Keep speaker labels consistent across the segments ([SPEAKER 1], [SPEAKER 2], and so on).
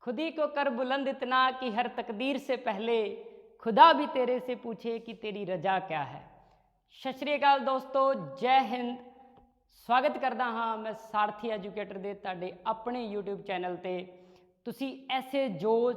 [SPEAKER 1] खुद ही को कर बुलंद इतना कि हर तकदीर से पहले खुदा भी तेरे से पूछे कि तेरी रजा क्या है। सत श्री अकाल दोस्तों, जय हिंद। स्वागत करदा हाँ मैं सारथी एजुकेटर दे तुहाडे अपने यूट्यूब चैनल ते। तुसी ऐसे जोश,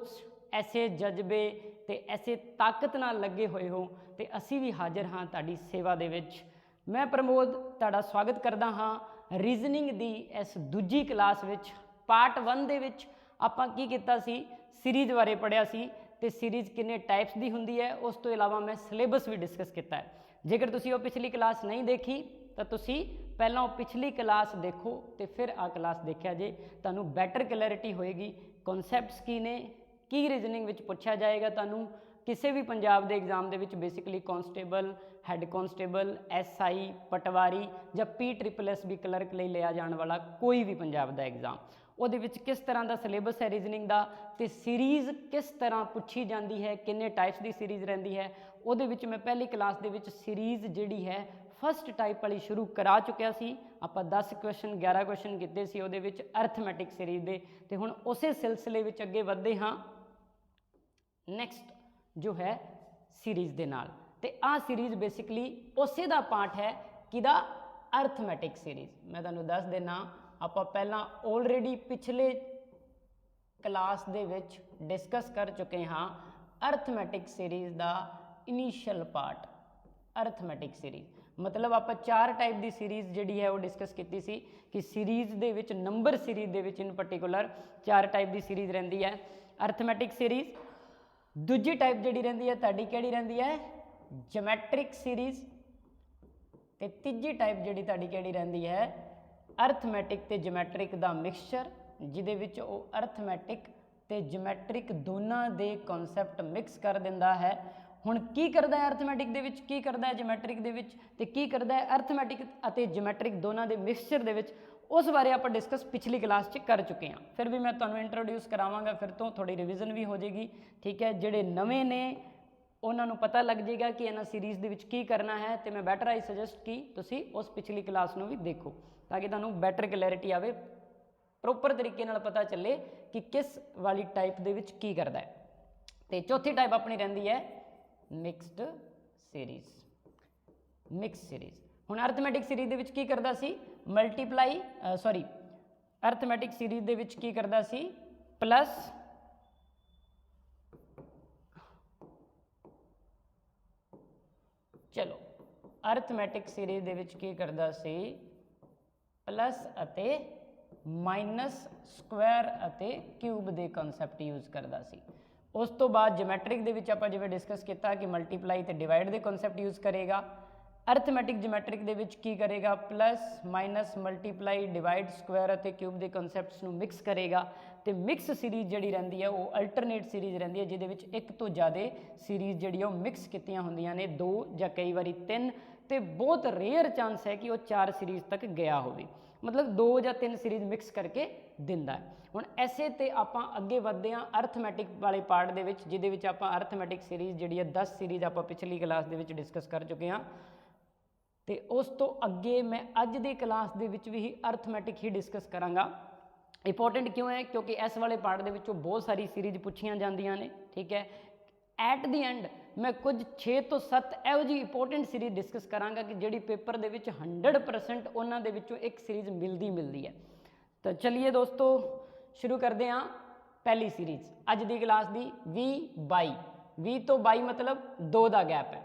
[SPEAKER 1] ऐसे जज्बे ते ऐसे ताकत नाल लगे हुए हो ते असी भी हाजिर हाँ तुहाडी सेवा दे विच। मैं प्रमोद तुहाडा स्वागत करदा हाँ रीजनिंग दी इस दूजी क्लास विच। पार्ट 1 दे विच आपां की कीता सी, सीरीज़ बारे पढ़िया सी ते सीरीज़ किन्ने टाइप्स दी हुंदी है। उस तो इलावा मैं सिलेबस भी डिस्कस किया है। जेकर तुसी वो पिछली क्लास नहीं देखी तो तुसी पहला पिछली क्लास देखो तो फिर आ क्लास देखा जे, तुहानू बैटर क्लैरिटी होएगी कॉन्सैप्ट्स की ने, की रीजनिंग विच पूछा जाएगा। तुहानू किसी भी पंजाब के एग्जाम के basically constable, head constable, SI, पटवारी या PSSB क्लर्क लिए लिया जाने वाला कोई भी पंजाब का एग्जाम, वो किस तरह का सिलेबस है रीजनिंग का, तो सीरीज़ किस तरह पूछी जाती है, किन्ने टाइप्स की सीरीज़ रही है। वो मैं पहली क्लास के सीरीज़ जी है फस्ट टाइप वाली शुरू करा चुकिया सी। आप 10 क्वेश्चन 11 क्वेश्चन किए सी वो अर्थमैटिक सीरीज़ के, तो हुण उस सिलसिले में अगे बढ़ते हाँ नैक्सट जो है सीरीज़ के नाल। तो आ सीरीज़ बेसिकली उस दा पार्ट है किदा अर्थमैटिक सीरीज़। मैं तुहानू दस देना, आप पहला ऑलरेडी पिछले क्लास दे विच डिस्कस कर चुके हाँ अर्थमैटिक सीरीज़ का इनिशियल पार्ट। अर्थमैटिक सीरीज़ मतलब आप 4 टाइप की सीरीज़ जी है वो डिस्कस की सी कि series they which number series they which in particular 4 type की सीरीज़ रही है। अर्थमैटिक सीरीज़ दूजी टाइप जी रही है तुहाडी किहड़ी रही है, जोमैट्रिक सीरीज़। ते तीजी टाइप जी तुहाडी किहड़ी रही है, अर्थमैटिक ते जोमैट्रिक का मिक्सचर, जिहदे विच वो अर्थमैटिक ते जोमैट्रिक दोनों के कॉन्सैप्ट मिक्स कर दिंदा है। हुण की करदा है अर्थमैटिक दे विच, की करदा है जोमैट्रिक दे विच, ते की करदा है अर्थमैटिक अते जोमैट्रिक दोनों के मिक्सचर दे विच, उस बारे आप डिस्कस पिछली क्लास च कर चुके हैं। फिर भी मैं तुहानू इंट्रोड्यूस करावांगा, फिर तो थोड़ी रिविजन भी हो जाएगी। ठीक है, जिहड़े नवे ने उन्होंने पता लग जाएगा कि इन्हां सीरीज़ दे विच की करना है। तो मैं बैटर आई सजैसट कि तुसी उस पिछली क्लास नू भी देखो ताकि तुहानू बैटर क्लैरिटी आवे, प्रोपर तरीके नाल पता चले कि किस वाली टाइप दे विच की करदा है। तो चौथी टाइप अपनी रहिंदी है मिक्सड सीरीज़। मिक्स सीरीज़ हुण अर्थमैटिक सीरीज़ दे विच की करदा सी, मल्टीप्लाई सॉरी अर्थमैटिक सीरीज़ दे विच की करदा सी प्लस चलो अर्थमैटिक सीरीज़ दे विच की करदा सी प्लस अते माइनस स्क्वायर अते क्यूब के कॉन्सैप्ट यूज़ करदा सी। उस तो बाद जोमैट्रिक दे विच आपां जिवें डिस्कस किया कि मल्टीप्लाई ते डिवाइड के कॉन्सैप्ट यूज़ करेगा। अर्थमैटिक जोमैट्रिक दे विच की करेगा, plus minus multiply divide square अते क्यूब के कॉन्सैप्ट्स नू मिक्स करेगा। तो मिक्स सीरीज़ जी रही है वो अल्टरनेट सीरीज़ रही है जिहदे विच एक तो ज़्यादा सीरीज़ जी मिक्स कीतियां होंदियां ने, 2 या कई बारी 3, तो बहुत रेयर चांस है कि वो 4 सीरीज़ तक गया होवे, मतलब 2 या 3 सीरीज़ मिक्स करके दिंदा है। हुण ऐसे तो आपां अगे वधदे हां अर्थमैटिक वाले पार्ट दे विच, जिहदे विच आपां अर्थमैटिक सीरीज़ जिहड़ी है 10 सीरीज़ आपां पिछली क्लास दे विच डिस्कस कर चुके हैं। तो उस तो अगे मैं अज की क्लास दे विच भी अर्थमैटिक ही डिस्कस करांगा। इंपोर्टेंट क्यों है, क्योंकि इस वाले पार्ट दे विचों बहुत सारी सीरीज़ पूछियां जांदियां ने। ठीक है, एट दी एंड मैं कुछ 6 तो 7 इहो जी इंपोर्टेंट सीरीज़ डिस्कस करांगा कि जिहड़ी पेपर दे विच 100% उन्हां दे विचों एक सीरीज़ मिलती है। तो चलिए दोस्तों शुरू करते हैं पहली सीरीज़ अज की क्लास की 20-22। 20 तो 22 मतलब 2 का गैप है,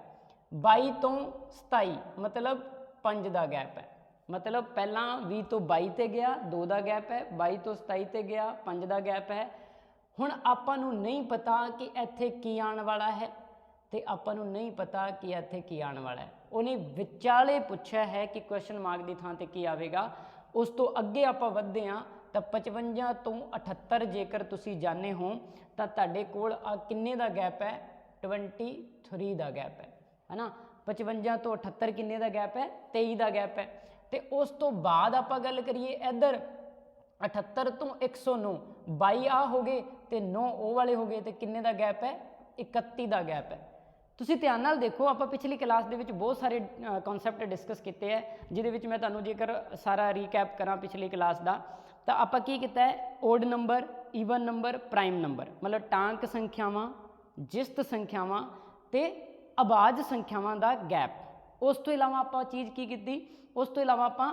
[SPEAKER 1] 22 तो 27 मतलब 5 का गैप है। मतलब पहला 20 तो 22 ते गया 2 का गैप है, 22 तो 27 ते गया 5 का गैप है। हुण आपां नूं नहीं पता कि इत्थे की आने वाला है, तो आपां नूं नहीं पता कि इत्थे की आने वाला है। उन्हें विचाले पूछा है कि क्वेश्चन मार्क की थां ते की आवेगा। उस तो अगे आपां वधदे हां तो 55 तो 78 जेकर तुसी जाने हो तो तुहाडे कोल किन्ने दा गैप है, 23 का गैप है ना। 55 तो 78 किन्ने दा गैप है, 23 का गैप है। तो उस तो बाद आपां गल करिए इधर 78 तो 109, 22 आ हो गए तो 9 वो वाले हो गए, तो किन्ने का गैप है, 31 का गैप है। तुसीं ध्यान नाल देखो, आप पिछली क्लास के बहुत सारे कॉन्सैप्ट डिस्कस किए हैं, जिहदे मैं तुहानूं जेकर सारा रीकैप करा पिछली क्लास का, तो आप की किया है odd number even number, prime number, ਮਤਲਬ ਟਾਂਕ ਸੰਖਿਆਵਾਂ, ਜਿਸਤ ਸੰਖਿਆਵਾਂ ਤੇ ਆਵਾਜ਼ ਸੰਖਿਆਵਾਂ ਦਾ ਗੈਪ। ਉਸ ਤੋਂ ਇਲਾਵਾ ਆਪਾਂ ਚੀਜ਼ ਕੀ ਕੀਤੀ, ਉਸ ਤੋਂ ਇਲਾਵਾ ਆਪਾਂ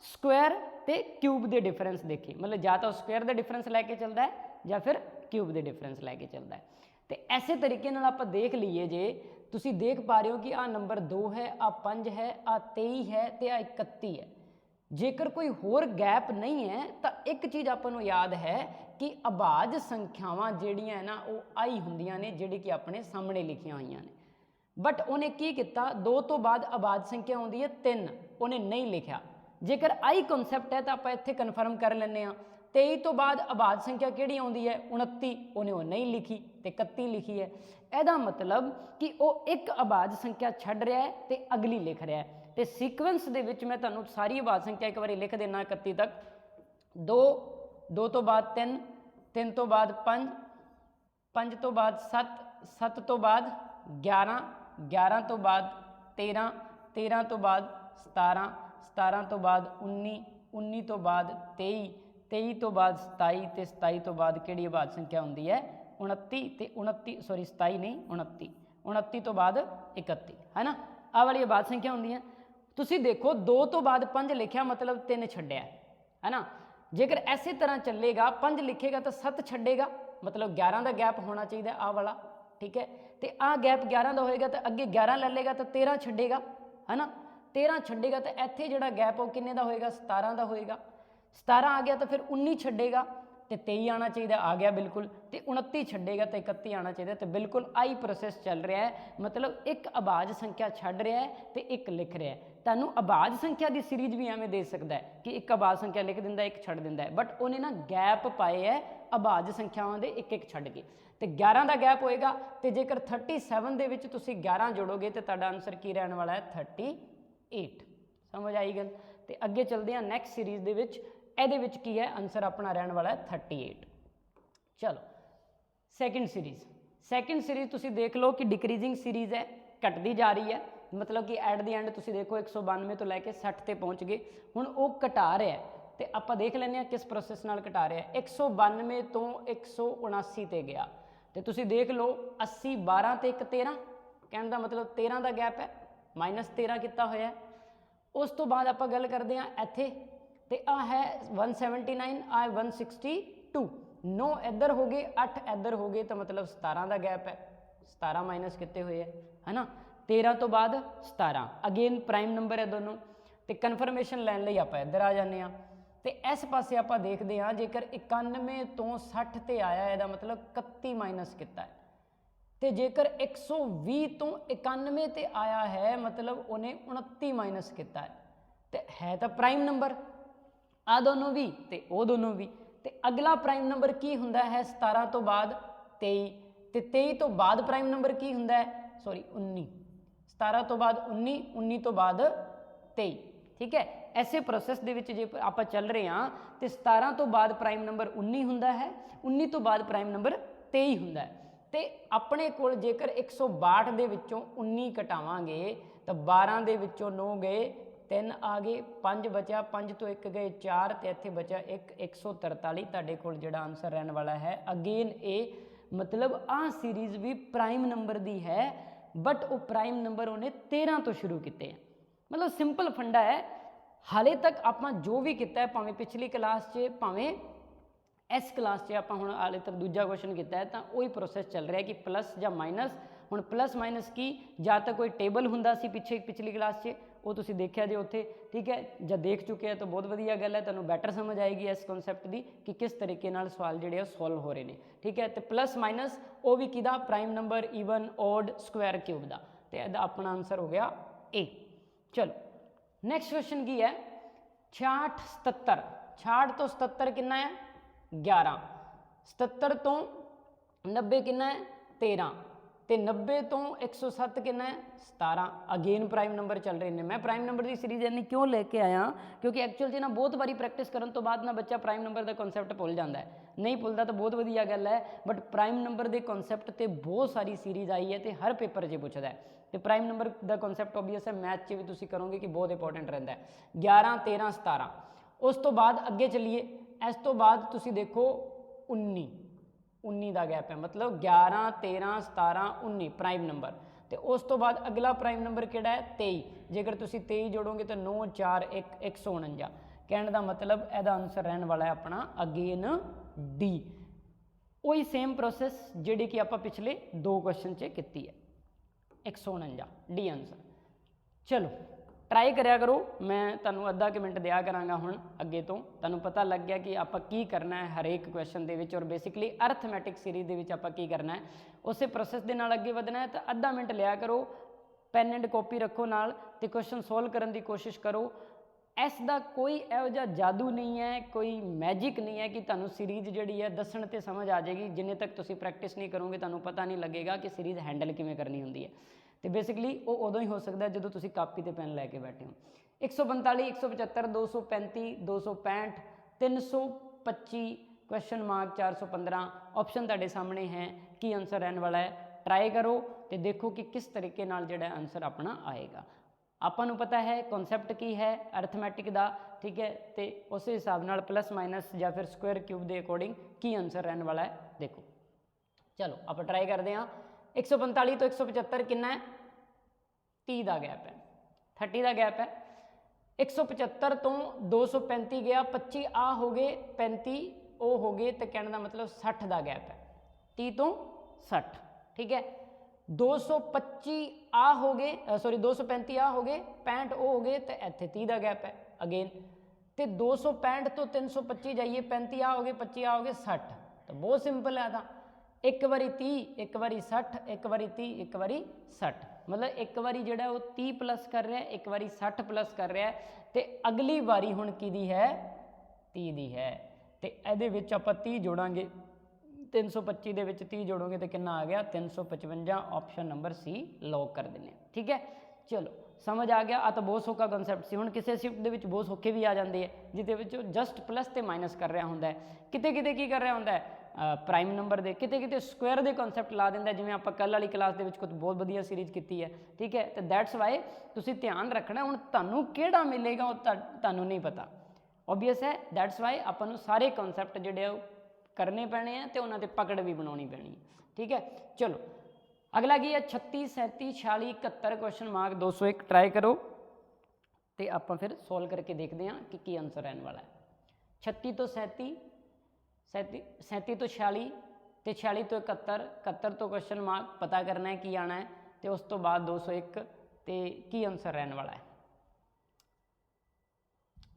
[SPEAKER 1] ਸਕੁਆਇਰ ਤੇ ਕਿਊਬ ਦੇ ਡਿਫਰੈਂਸ ਦੇਖੇ, ਮਤਲਬ ਜਾਂ ਤਾਂ ਸਕੁਆਇਰ ਦਾ ਡਿਫਰੈਂਸ ਲੈ ਕੇ ਚੱਲਦਾ ਹੈ ਜਾਂ ਫਿਰ ਕਿਊਬ ਦੇ ਡਿਫਰੈਂਸ ਲੈ ਕੇ ਚੱਲਦਾ ਹੈ। ਤੇ ਐਸੇ ਤਰੀਕੇ ਨਾਲ ਆਪਾਂ ਦੇਖ ਲਈਏ, ਜੇ ਤੁਸੀਂ ਦੇਖ ਪਾ ਰਹੇ ਹੋ ਕਿ ਆਹ ਨੰਬਰ 2 ਹੈ, ਆਹ 5 ਹੈ, ਆਹ 23 ਹੈ ਤੇ ਆਹ 31 ਹੈ। ਜੇਕਰ ਕੋਈ ਹੋਰ ਗੈਪ ਨਹੀਂ ਹੈ ਤਾਂ ਇੱਕ ਚੀਜ਼ ਆਪਾਂ ਨੂੰ ਯਾਦ ਹੈ ਕਿ ਆਵਾਜ਼ ਸੰਖਿਆਵਾਂ ਜਿਹੜੀਆਂ ਨਾ ਉਹ ਆਈ ਹੁੰਦੀਆਂ ਨੇ, ਜਿਹੜੀ ਕਿ ਆਪਣੇ ਸਾਹਮਣੇ ਲਿਖੀਆਂ ਹੋਈਆਂ ਨੇ। ਬਟ ਉਹਨੇ ਕੀ ਕੀਤਾ, 2 ਤੋਂ ਬਾਅਦ ਆਵਾਜ਼ ਸੰਖਿਆ ਆਉਂਦੀ ਹੈ 3, ਉਹਨੇ ਨਹੀਂ ਲਿਖਿਆ। ਜੇਕਰ ਆਈ ਕਨਸੈਪਟ ਹੈ ਤਾਂ ਆਪਾਂ ਇੱਥੇ ਕਨਫਰਮ ਕਰ ਲੈਂਦੇ ਹਾਂ। 23 ਤੋਂ ਬਾਅਦ ਆਵਾਜ਼ ਸੰਖਿਆ ਕਿਹੜੀ ਆਉਂਦੀ ਹੈ, 29, ਉਹਨੇ ਉਹ ਨਹੀਂ ਲਿਖੀ ਤੇ 31 ਲਿਖੀ ਹੈ। ਇਹਦਾ ਮਤਲਬ ਕਿ ਉਹ ਇੱਕ ਆਵਾਜ਼ ਸੰਖਿਆ ਛੱਡ ਰਿਹਾ ਹੈ ਤੇ ਅਗਲੀ ਲਿਖ ਰਿਹਾ ਹੈ। ਤੇ ਸੀਕੁਐਂਸ ਦੇ ਵਿੱਚ ਮੈਂ ਤੁਹਾਨੂੰ ਸਾਰੀ ਆਵਾਜ਼ ਸੰਖਿਆ ਇੱਕ ਵਾਰੀ ਲਿਖ ਦੇਣਾ 31 ਤੱਕ। 2, 2 ਤੋਂ ਬਾਅਦ 3, 3 ਤੋਂ ਬਾਅਦ 5, 5 ਤੋਂ ਬਾਅਦ 7, 7 ਤੋਂ ਬਾਅਦ 11, 11 ਤੋਂ ਬਾਅਦ 13, 13 ਤੋਂ ਬਾਅਦ 17, 17 ਤੋਂ ਬਾਅਦ 19, 19 ਤੋਂ ਬਾਅਦ 23, 23 ਤੋਂ ਬਾਅਦ 27 ਤੇ 27 ਤੋਂ ਬਾਅਦ ਕਿਹੜੀ ਆਵਾਜ਼ ਸੰਖਿਆ ਹੁੰਦੀ ਹੈ, 29 ਤੇ 29 ਸੌਰੀ 27 ਨਹੀਂ 29, 29 ਤੋਂ ਬਾਅਦ 31 ਹੈ ਨਾ, ਆਹ ਵਾਲੀ ਆਵਾਜ਼ ਸੰਖਿਆ ਹੁੰਦੀਆਂ। ਤੁਸੀਂ ਦੇਖੋ 2 ਤੋਂ ਬਾਅਦ 5 ਲਿਖਿਆ ਮਤਲਬ 3 ਛੱਡਿਆ ਹੈ ਨਾ। ਜੇਕਰ ਐਸੇ ਤਰ੍ਹਾਂ ਚੱਲੇਗਾ 5 ਲਿਖੇਗਾ ਤਾਂ 7 ਛੱਡੇਗਾ, ਮਤਲਬ 11 ਦਾ ਗੈਪ ਹੋਣਾ ਚਾਹੀਦਾ ਆਹ ਵਾਲਾ, ਠੀਕ ਹੈ। ਤੇ ਆਹ ਗੈਪ 11 ਦਾ ਹੋਏਗਾ ਤਾਂ ਅੱਗੇ 11 ਲੈ ਲੇਗਾ ਤਾਂ 13 ਛੱਡੇਗਾ ਹੈ ਨਾ। 13 ਛੱਡੇਗਾ ਤਾਂ ਇੱਥੇ ਜਿਹੜਾ ਗੈਪ ਉਹ ਕਿੰਨੇ ਦਾ ਹੋਏਗਾ, 17 ਦਾ ਹੋਏਗਾ। 17 ਆ ਗਿਆ ਤਾਂ ਫਿਰ 19 ਛੱਡੇਗਾ ਤੇ 23 ਆਉਣਾ ਚਾਹੀਦਾ, ਆ ਗਿਆ ਬਿਲਕੁਲ। ਤੇ 29 ਛੱਡੇਗਾ ਤਾਂ 31 ਆਉਣਾ ਚਾਹੀਦਾ। ਤੇ ਬਿਲਕੁਲ ਆਈ ਪ੍ਰੋਸੈਸ ਚੱਲ ਰਿਹਾ ਹੈ, ਮਤਲਬ ਇੱਕ ਆਵਾਜ਼ ਸੰਖਿਆ ਛੱਡ ਰਿਹਾ ਹੈ ਤੇ ਇੱਕ ਲਿਖ ਰਿਹਾ ਹੈ। ਤੁਹਾਨੂੰ ਆਵਾਜ਼ ਸੰਖਿਆ ਦੀ ਸੀਰੀਜ਼ ਵੀ ਐਵੇਂ ਦੇ ਸਕਦਾ ਹੈ ਕਿ ਇੱਕ ਆਵਾਜ਼ ਸੰਖਿਆ ਲਿਖ ਦਿੰਦਾ, ਇੱਕ ਛੱਡ ਦਿੰਦਾ ਹੈ, ਬਟ ਉਹਨੇ ਨਾ ਗੈਪ ਪਾਏ ਹੈ ਆਵਾਜ਼ ਸੰਖਿਆਵਾਂ ਦੇ ਇੱਕ ਇੱਕ ਛੱਡ ਕੇ। ਤੇ 11 ਦਾ ਗੈਪ ਹੋਏਗਾ ਤੇ ਜੇਕਰ 37 ਦੇ ਵਿੱਚ ਤੁਸੀਂ 11 ਜੋੜੋਗੇ ਤੇ ਤੁਹਾਡਾ ਆਨਸਰ ਕੀ ਰਹਿਣ ਵਾਲਾ ਹੈ, 38। ਸਮਝ ਆਈ ਗੱਲ। ਤੇ ਅੱਗੇ ਚੱਲਦੇ ਹਾਂ ਨੈਕਸਟ ਸੀਰੀਜ਼ ਦੇ ਵਿੱਚ। ਇਹਦੇ ਵਿੱਚ ਕੀ ਹੈ, ਆਨਸਰ ਆਪਣਾ ਰਹਿਣ ਵਾਲਾ ਹੈ 38। ਚਲੋ ਸੈਕਿੰਡ ਸੀਰੀਜ਼। ਸੈਕਿੰਡ ਸੀਰੀਜ਼ ਤੁਸੀਂ ਦੇਖ ਲਓ ਕਿ ਡਿਕਰੀਜ਼ਿੰਗ ਸੀਰੀਜ਼ ਹੈ, ਘਟਦੀ ਜਾ ਰਹੀ ਹੈ। ਮਤਲਬ ਕਿ ਐਟ ਦੀ ਐਂਡ ਤੁਸੀਂ ਦੇਖੋ 192 ਤੋਂ ਲੈ ਕੇ 60 ਤੇ ਪਹੁੰਚ ਗਏ। ਹੁਣ ਉਹ ਘਟਾ ਰਿਹਾ ਤੇ ਆਪਾਂ ਦੇਖ ਲੈਂਦੇ ਹਾਂ ਕਿਸ ਪ੍ਰੋਸੈਸ ਨਾਲ ਘਟਾ ਰਿਹਾ। 192 ਤੋਂ 179 ਤੇ ਗਿਆ ਤੇ ਤੁਸੀਂ ਦੇਖ ਲਓ 80, 12 ਤੇ 1 13, ਕਹਿਣ ਦਾ ਮਤਲਬ 13 ਦਾ ਗੈਪ ਹੈ, -13 ਕੀਤਾ ਹੋਇਆ। ਉਸ ਤੋਂ ਬਾਅਦ ਆਪਾਂ ਗੱਲ ਕਰਦੇ ਹਾਂ ਇੱਥੇ ਤੇ ਆ ਹੈ 179, ਆ 162, 9 ਇੱਧਰ ਹੋ ਗਏ, 8 ਇੱਧਰ ਹੋ ਗਏ ਤਾਂ ਮਤਲਬ 17 ਦਾ ਗੈਪ ਹੈ। 17 ਮਾਈਨਸ ਕੀਤੇ ਹੋਏ ਹੈ ਨਾ। 13 ਤੋਂ ਬਾਅਦ 17, ਅਗੇਨ ਪ੍ਰਾਈਮ ਨੰਬਰ ਹੈ ਦੋਨੋਂ। ਤੇ ਕਨਫਰਮੇਸ਼ਨ ਲੈਣ ਲਈ ਆਪਾਂ ਇੱਧਰ ਆ ਜਾਂਦੇ ਹਾਂ ਤੇ ਇਸ ਪਾਸੇ ਆਪਾਂ ਦੇਖਦੇ ਹਾਂ ਜੇਕਰ 91 ਤੋਂ 60 ਤੇ ਆਇਆ ਇਹਦਾ ਮਤਲਬ 31 ਮਾਈਨਸ ਕੀਤਾ ਹੈ। ਤੇ ਜੇਕਰ 120 ਤੋਂ 91 ਤੇ ਆਇਆ ਹੈ ਮਤਲਬ ਉਹਨੇ 29 ਮਾਈਨਸ ਕੀਤਾ ਹੈ। ਤੇ ਹੈ ਤਾਂ ਪ੍ਰਾਈਮ ਨੰਬਰ ਆ ਦੋਨੋਂ ਵੀ ਤੇ ਉਹ ਦੋਨੋਂ ਵੀ। ਤੇ ਅਗਲਾ ਪ੍ਰਾਈਮ ਨੰਬਰ ਕੀ ਹੁੰਦਾ ਹੈ, 17 ਤੋਂ ਬਾਅਦ 23 ਤੇ 23 ਤੋਂ ਬਾਅਦ ਪ੍ਰਾਈਮ ਨੰਬਰ ਕੀ ਹੁੰਦਾ ਹੈ, ਸੌਰੀ 19। 17 ਤੋਂ ਬਾਅਦ 19, 19 ਤੋਂ ਬਾਅਦ 23, ਠੀਕ ਹੈ। ਐਸੇ ਪ੍ਰੋਸੈਸ ਦੇ ਵਿੱਚ ਜੇ ਆਪਾਂ ਚੱਲ ਰਹੇ ਹਾਂ ਤੇ 17 ਤੋਂ ਬਾਅਦ ਪ੍ਰਾਈਮ ਨੰਬਰ 19 ਹੁੰਦਾ ਹੈ, 19 ਤੋਂ ਬਾਅਦ ਪ੍ਰਾਈਮ ਨੰਬਰ 23 ਹੁੰਦਾ ਹੈ। ਤੇ ਆਪਣੇ ਕੋਲ ਜੇਕਰ 162 ਦੇ ਵਿੱਚੋਂ 19 ਘਟਾਵਾਂਗੇ ਤਾਂ 12 ਦੇ ਵਿੱਚੋਂ 9 ਗਏ, 3 ਆ ਗਏ, 5 ਬਚਿਆ, 5 ਤੋਂ 1 ਗਏ 4 ਤੇ ਇੱਥੇ ਬਚਿਆ 1, 143 ਤੁਹਾਡੇ ਕੋਲ ਜਿਹੜਾ ਆਨਸਰ ਰਹਿਣ ਵਾਲਾ ਹੈ। ਅਗੇਨ ਇਹ ਮਤਲਬ ਆਹ ਸੀਰੀਜ਼ ਵੀ ਪ੍ਰਾਈਮ ਨੰਬਰ ਦੀ ਹੈ ਬਟ ਉਹ ਪ੍ਰਾਈਮ ਨੰਬਰ ਉਹਨੇ 13 ਤੋਂ ਸ਼ੁਰੂ ਕੀਤੇ ਆ। ਮਤਲਬ ਸਿੰਪਲ ਫੰਡਾ ਹੈ। ਹਾਲੇ ਤੱਕ ਆਪਾਂ ਜੋ ਵੀ ਕੀਤਾ ਹੈ, ਭਾਵੇਂ ਪਿਛਲੀ ਕਲਾਸ 'ਚ ਭਾਵੇਂ ਇਸ ਕਲਾਸ 'ਚ ਆਪਾਂ ਹੁਣ ਹਾਲੇ ਤੱਕ ਦੂਜਾ ਕੁਐਸਚਨ ਕੀਤਾ ਹੈ, ਤਾਂ ਉਹੀ ਪ੍ਰੋਸੈਸ ਚੱਲ ਰਿਹਾ ਕਿ ਪਲੱਸ ਜਾਂ ਮਾਈਨਸ। ਹੁਣ ਪਲੱਸ ਮਾਈਨਸ ਕੀ, ਜਾਂ ਤਾਂ ਕੋਈ ਟੇਬਲ ਹੁੰਦਾ ਸੀ ਪਿਛਲੀ ਕਲਾਸ 'ਚ, ਉਹ ਤੁਸੀਂ ਦੇਖਿਆ ਜੇ ਉੱਥੇ, ਠੀਕ ਹੈ। ਜਾਂ ਦੇਖ ਚੁੱਕੇ ਆ ਤਾਂ ਬਹੁਤ ਵਧੀਆ ਗੱਲ ਹੈ, ਤੁਹਾਨੂੰ ਬੈਟਰ ਸਮਝ ਆਏਗੀ ਇਸ ਕਨਸੈਪਟ ਦੀ ਕਿ ਕਿਸ ਤਰੀਕੇ ਨਾਲ ਸਵਾਲ ਜਿਹੜੇ ਆ ਸੋਲਵ ਹੋ ਰਹੇ ਨੇ, ਠੀਕ ਹੈ। ਤੇ ਪਲੱਸ ਮਾਈਨਸ ਉਹ ਵੀ ਕਿਹਦਾ, ਪ੍ਰਾਈਮ ਨੰਬਰ, ਈਵਨ, ਓਡ, ਸਕੁਆਇਰ, ਕਿਊਬ ਦਾ। ਤੇ ਇਹਦਾ ਆਪਣਾ ਆਨਸਰ ਹੋ ਗਿਆ ਏ। ਚਲੋ ਨੈਕਸਟ ਕੁਐਸਚਨ ਕੀ ਹੈ, 66 77। 66 ਤੋਂ 77 ਕਿੰਨਾ ਹੈ, 11। 77 ਤੋਂ 90 ਕਿੰਨਾ ਹੈ, 13। ਤੇ 90 ਤੋਂ 107 ਕਿੰਨਾ ਹੈ, 17। ਅਗੇਨ ਪ੍ਰਾਈਮ ਨੰਬਰ ਚੱਲ ਰਹੇ ਨੇ। ਮੈਂ ਪ੍ਰਾਈਮ ਨੰਬਰ ਦੀ ਸੀਰੀਜ਼ ਇੰਨੀ ਕਿਉਂ ਲੈ ਕੇ ਆਇਆ, ਕਿਉਂਕਿ ਐਕਚੁਅਲ 'ਚ ਨਾ ਬਹੁਤ ਵਾਰੀ ਪ੍ਰੈਕਟਿਸ ਕਰਨ ਤੋਂ ਬਾਅਦ ਨਾ ਬੱਚਾ ਪ੍ਰਾਈਮ ਨੰਬਰ ਦਾ ਕਨਸੈਪਟ ਭੁੱਲ ਜਾਂਦਾ ਹੈ। ਨਹੀਂ ਭੁੱਲਦਾ ਤਾਂ ਬਹੁਤ ਵਧੀਆ ਗੱਲ ਹੈ, ਬਟ ਪ੍ਰਾਈਮ ਨੰਬਰ ਦੇ ਕਨਸੈਪਟ ਤੇ ਬਹੁਤ ਸਾਰੀ ਸੀਰੀਜ਼ ਆਈ ਹੈ ਤੇ ਹਰ ਪੇਪਰ 'ਚ ਪੁੱਛਦਾ ਹੈ। ਤੇ ਪ੍ਰਾਈਮ ਨੰਬਰ ਦਾ ਕਨਸੈਪਟ ਓਬਵੀਅਸ ਹੈ ਮੈਥ 'ਚ ਵੀ ਤੁਸੀਂ ਕਰੋਗੇ ਕਿ ਬਹੁਤ ਇੰਪੋਰਟੈਂਟ ਰਹਿੰਦਾ ਹੈ। 11 13 17। ਉਸ ਤੋਂ ਬਾਅਦ ਅੱਗੇ ਚੱਲੀਏ। ਇਸ ਤੋਂ ਬਾਅਦ ਤੁਸੀਂ ਦੇਖੋ 19 का गैप है, मतलब 11 13 17 19 प्राइम नंबर। तो उस तो बाद अगला प्राइम नंबर किहड़ा है 23। जेकर तुसी 23 जोड़ोगे तो 9 4 1 149। कहने का मतलब यदा आंसर रहने वाला है अपना अगेन डी। वही सेम प्रोसैस जी कि आप पिछले 2 क्वेश्चन च की है, 149 डी आंसर। चलो ट्राई करा करो, मैं तुहानू अद्धा क मिनट दिया कराँगा हुण अगे तो, तुहानू पता लग गया कि आप की करना है हरेक क्वेश्चन दे विच, और बेसिकली अर्थमैटिक सीरीज़ दे विच आप की करना है, उस प्रोसैस दे नाल अगे वधना है। तो अद्धा मिनट लिया करो, पैन एंड कॉपी रखो नाल ते क्वेश्चन सोल्व करने की कोशिश करो। इसका कोई इहो जिहा जादू नहीं है, कोई मैजिक नहीं है कि तुहानू सीरीज़ जिहड़ी है दस्सण ते समझ आ जाएगी। जिन्ने तक तुसीं प्रैक्टिस नहीं करोगे तुहानू पता नहीं लगेगा कि सीरीज़ हैंडल किवें करनी हुंदी है। तो बेसिकली वो उदों ही हो सकता है जो तुसीं कापी ते पेन लैके बैठे हो। 145 175 235 265 325 क्वेश्चन मार्क 415 ऑप्शन तुहाडे सामने हैं, की आंसर रहने वाला है। ट्राई करो तो देखो कि किस तरीके नाल जिहड़ा आंसर अपना आएगा। आपां नू पता है कॉन्सैप्ट की है अर्थमैटिक का, ठीक है, तो उस हिसाब नाल प्लस माइनस या फिर स्क्वायर क्यूब के अकॉर्डिंग की आंसर रहने वाला है देखो। चलो आप ट्राई करते हैं। 145 तो 175 कितना है 30 का गैप है, 30 का गैप है। 175 तो 235 गया, 25 आ हो गए, 35 ओ हो गए, तो कहने का मतलब 60 का गैप है, 30 तो 60, ठीक है। 225 आ हो गए, सॉरी 235 आ हो गए, 65 ओ हो गए, तो इत्थे 30 का गैप है अगेन। तो 265 तो 325 जाइए, 35 आ हो गए, 25 आ हो गए, 60। तो बहुत सिंपल है था, एक बारी 30 एक बारी 60, एक बारी 30 एक बारी 60, मतलब एक बारी जिहड़ा वो 30 प्लस कर रहा है, एक बारी 60 प्लस कर रहा है, तो अगली बारी हुण किहदी है 30 दी है। तो इहदे विच आपां 30 जोड़ांगे, 325 दे विच 30 जोड़ोगे तो कितना आ गया 355। ऑप्शन नंबर सी लॉक कर देने, ठीक है। चलो समझ आ गया। आ तो बहुत सौखा कॉन्सैप्ट से। हुण किसी शिफ्ट दे विच बहुत सौखे भी आ जाते हैं, जिहदे विच जस्ट प्लस ते माइनस कर रहा होंदा है, किते किते की कर रहा होंदा है प्राइम नंबर दे, किते किते स्क्वायर दे कॉन्सैप्ट ला दिंदा, जिवें आपां कल वाली क्लास दे विच कुछ बहुत वधिया सीरीज़ की है, ठीक है। तो दैट्स वाई तुसीं ध्यान रखना, हुण तुहानूं किहड़ा मिलेगा वो तुहानूं नहीं पता, ओबीअस है। दैट्स वाई आपां नूं सारे कॉन्सैप्ट जिहड़े करने पैने हैं तो उन्होंने पकड़ भी बनानी पैनी है, ठीक है। चलो अगला की है 36 37 46 71 क्वेश्चन मार्क 201। ट्राई करो तो आप फिर सोल्व करके देखते हैं कि की आंसर रहने वाला है। 36 तो 37 37 तो 46 तो 46 तो 71 71 तो क्वेश्चन मार्क पता करना है की आना है, तो उस तो बाद 201 तो की आंसर रहने वाला है।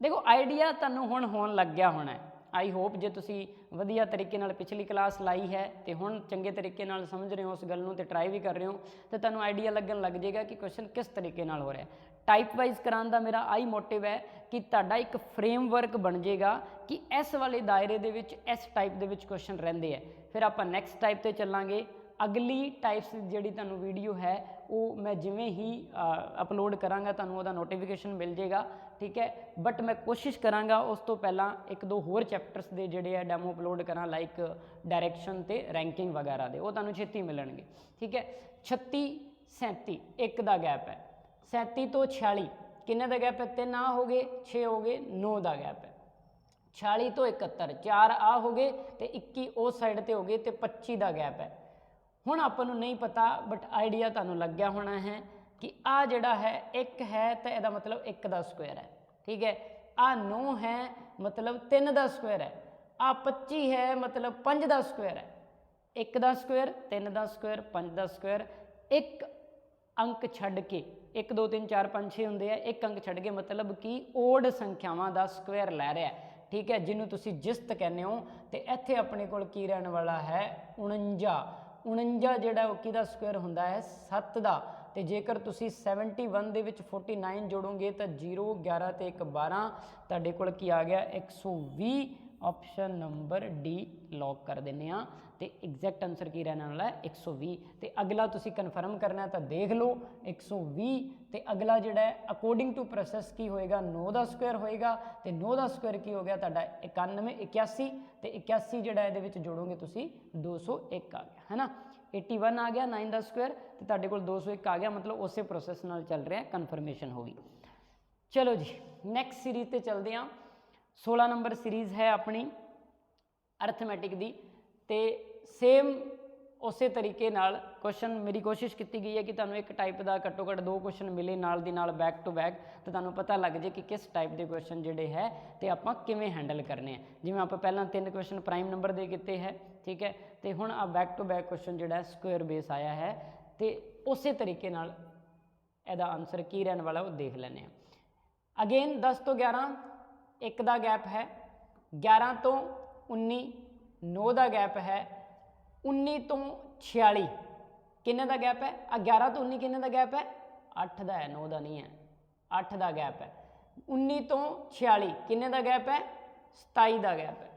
[SPEAKER 1] देखो आइडिया तुहानूं हुण होण लग गया होना है। आई होप जे तुसी वधिया तरीके नाल पिछली क्लास लाई है तो हुण चंगे तरीके नाल समझ रहे हो उस गल नूं ते ट्राई भी कर रहे हो, तो तुहानूं आइडिया लगन लग जाएगा कि क्वेश्चन किस तरीके नाल हो रहा है। टाइप वाइज कराने का मेरा आई मोटिव है कि तुहाडा एक फ्रेमवर्क बन जाएगा कि इस वाले दायरे दे विच इस टाइप दे विच क्वेश्चन रहिंदे है। फिर आपां नैक्सट टाइप ते चलांगे। अगली टाइप्स जिहड़ी तुहानूं वीडियो है वो मैं जिवें ही अपलोड करांगा तुहानूं उहदा नोटिफिकेशन मिल जाएगा, ठीक है। बट मैं कोशिश करांगा उस तो पहला एक दो होर चैप्टर्स के जिहड़े है डैमो अपलोड करा, लाइक डायरैक्शन ते रैंकिंग वगैरह दे, वो तुहानूं छेती मिलणगे, ठीक है। 36 37 एक दा गैप है, 37 तो 46 किन्ने दा गैप है 3 आ हो गए, 6 हो गए, 9 दा गैप है। 46 तो 71 4 आ हो गए, तो 21 उस साइड ते हो गए, तो 25 दा गैप है। हुण आपां नूं नहीं पता बट आइडिया तुहानूं लग गया होना है कि आ जिहड़ा है एक है तो यदा मतलब 1 का स्क्वायर है, ठीक है। आ 9 है मतलब 3 का स्क्वायर है, आ 25 है मतलब 5 का स्क्वायर है। 1 का स्क्वायर 3 का स्क्वायर 5 का स्क्वायर, एक अंक छड्ड के 1 2 3 4 5 6 होंदे है, एक अंक छड्ड के मतलब कि ओड संख्यावां का स्क्वायर लै रहा है, ठीक है, जिन्हों तुसीं जिस्त कहने हो। तो इत्थे अपने कोल की रहने वाला है 49 49 जिहड़ा वो किहदा स्क्वायर हुंदा है 7 का। तो जेकर तुसी 71 दे विच 49 जोड़ोगे तो 0 11 तो 1 12, तुहाडे कोल की आ गया 120। ऑप्शन नंबर डी लॉक कर देने आ, तो एग्जैक्ट आंसर की रहने वाला है 120। तो अगला तुसी कन्फर्म करना है तो देख लो 120। तो अगला जिहड़ा है अकोर्डिंग टू प्रोसैस की होएगा 9 का स्क्वायर होएगा, तो 9 का स्क्वायर की हो गया तुहाडा 91 81, तो 81 जिहड़ा इहदे विच जोड़ोगे तुसी 201 आ गया है ना। 81 आ गया 9 का स्क्वायर, तो तुहाडे कोल 201 आ गया, मतलब उस प्रोसैस नाल चल रहा है, कन्फर्मेशन होगी। चलो जी नैक्सट सीरीज़ ते चलते हैं। 16 नंबर सीरीज़ है अपनी अर्थमैटिक दी। ते सेम उस तरीके नाल क्वेश्चन मेरी कोशिश की गई है कि तुहानूं एक टाइप का घट्टो घट्ट 2 क्वेश्चन मिले नाल दी नाल बैक टू बैक, तो तुहानूं पता लग जाए कि किस टाइप के क्वेश्चन जिहड़े है तो आपां किवें हैंडल करने हैं। जिवें आपां पहलां 3 क्वेश्चन प्राइम नंबर दे किते है, ठीक है, तो हुण आ बैक टू बैक क्वेश्चन जिहड़ा स्क्वेयर बेस आया है, तो उस तरीके नाल इहदा आंसर की रहने वाला वो देख लैने। अगेन 10 तो 11 1 का गैप है, 11 तो 19 9 का गैप है, 19 तो 46 किन्ने का गैप है, 11 तो 19 किन्ने का गैप है, 8 का है, 9 का नहीं है, 8 का गैप है। 19 तो 46 किन्ने का गैप है, 27 का गैप है।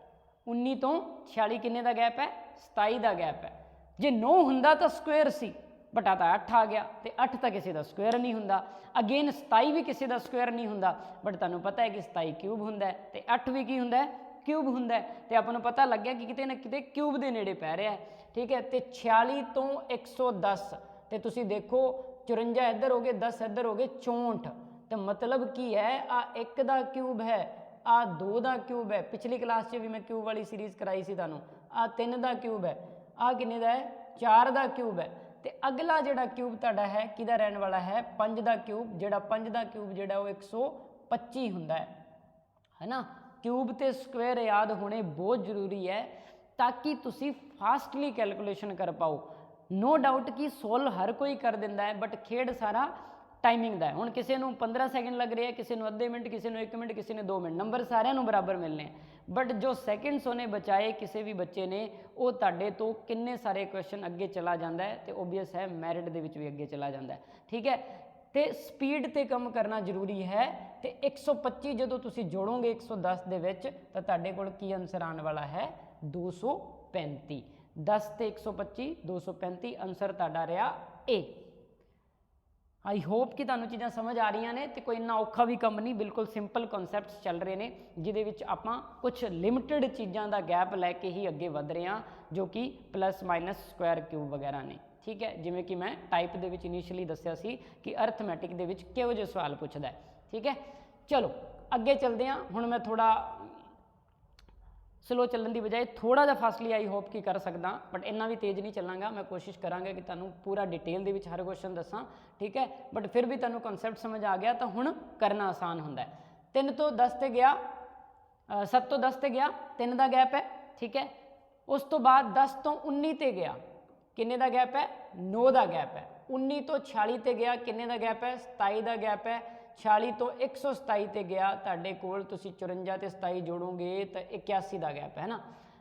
[SPEAKER 1] 19 तो 46 किन्ने का गैप है, 27 का गैप है। जे 9 हुंदा तो स्क्वेयर सी, बटा तो 8 आ गया, तो 8 तो किसी का स्क्वेयर नहीं हुंदा। अगेन 27 भी किसी का स्क्वेयर नहीं हुंदा, बट तुहानूं पता है कि 27 क्यूब हुंदा है, तो 8 भी की हुंदा है, क्यूब हुंदा है। तो आपां नूं पता लग गया कि किते ना किते क्यूब के नेड़े पै रहा है, ठीक है। तो 46 तो 110, तो तुसीं देखो 54 इधर हो गए, 10 इधर हो गए, 64। तो मतलब की है आ 1 का क्यूब है, आ 2 का क्यूब है। पिछली क्लास से भी मैं क्यूब वाली सीरीज़ कराई सी तुहानूं, आ 3 का क्यूब है, आ किन्ने का है, 4 का क्यूब है। तो अगला जिहड़ा क्यूब तुहाडा है किहदा रहने वाला है, 5 का क्यूब। जिहड़ा 5 का क्यूब जिहड़ा वो 125 हुंदा है ना। क्यूब ते स्क्वेयर याद होने बहुत जरूरी है ताकि तुसी फास्टली कैलकुलेशन कर पाओ। नो डाउट कि सोल्व हर कोई कर दिंदा है, बट खेड सारा टाइमिंग का है। हुण किसी नूं 15 सैकेंड लग रहे हैं, किसी नूं अद्धे मिनट, किसी नूं 1 मिनट, किसी ने 2 मिनट, नंबर सारिਆਂ नूं बराबर मिलने हैं। बट जो सैकेंड्स उन्हें बचाए किसी भी बच्चे ने, वो तुहाडे तो किन्ने सारे क्वेश्चन अगे चला जाता है, तो ओबीअस है मैरिट दे विच भी अगे चला जाता है, ठीक है। तो स्पीड ते कम करना जरूरी है। तो 125 जो तुसी जोड़ोगे 110 दे विच, तो तुहाडे कोल की आंसर आने वाला है, 235। 10 ते 125 235 आंसर तुहाडा रहा ए। आई होप कि तुहानूं चीज़ां समझ आ रही ने, तो कोई इन्ना औखा भी कम नहीं, बिल्कुल सिंपल कॉन्सैप्ट्स चल रहे हैं, जिहदे विच आपां कुछ लिमिटेड चीज़ों का गैप लैके ही अगे वध रहे हैं, जो कि प्लस माइनस स्क्वायर क्यूब वगैरह ने, ठीक है। जिवें कि मैं टाइप दे विच इनिशियली दस्सिया सी कि अर्थमैटिक दे विच किहो जिहे सवाल पुछदा है, ठीक है। चलो अगे चलते हैं। हुण मैं थोड़ा स्लो चलने की बजाय थोड़ा जा फास्टली आई होप कि कर सकदा, बट इन्ना भी तेज़ नहीं चलांगा। मैं कोशिश करांगा कि तुहानूं पूरा डिटेल दे विच हर क्वेश्चन दसां, ठीक है। बट फिर भी तुहानूं कॉन्सैप्ट समझ आ गया तो हुण करना आसान हुंदा है। 3 तो 10 ते गया, 7 तो 10 ते गया, 3 का गैप है, ठीक है। उस तो बाद 10 तो 19 ते गया, किन्ने का गैप है, 9 का गैप है। 19 तो 46 ते गया, किन्ने का गैप है, 27 का गैप है। 46 तो 127 ते गया, तुहाडे कोल तुसीं 54 ते 27 जोड़ोगे तो 81 का गैप है ना।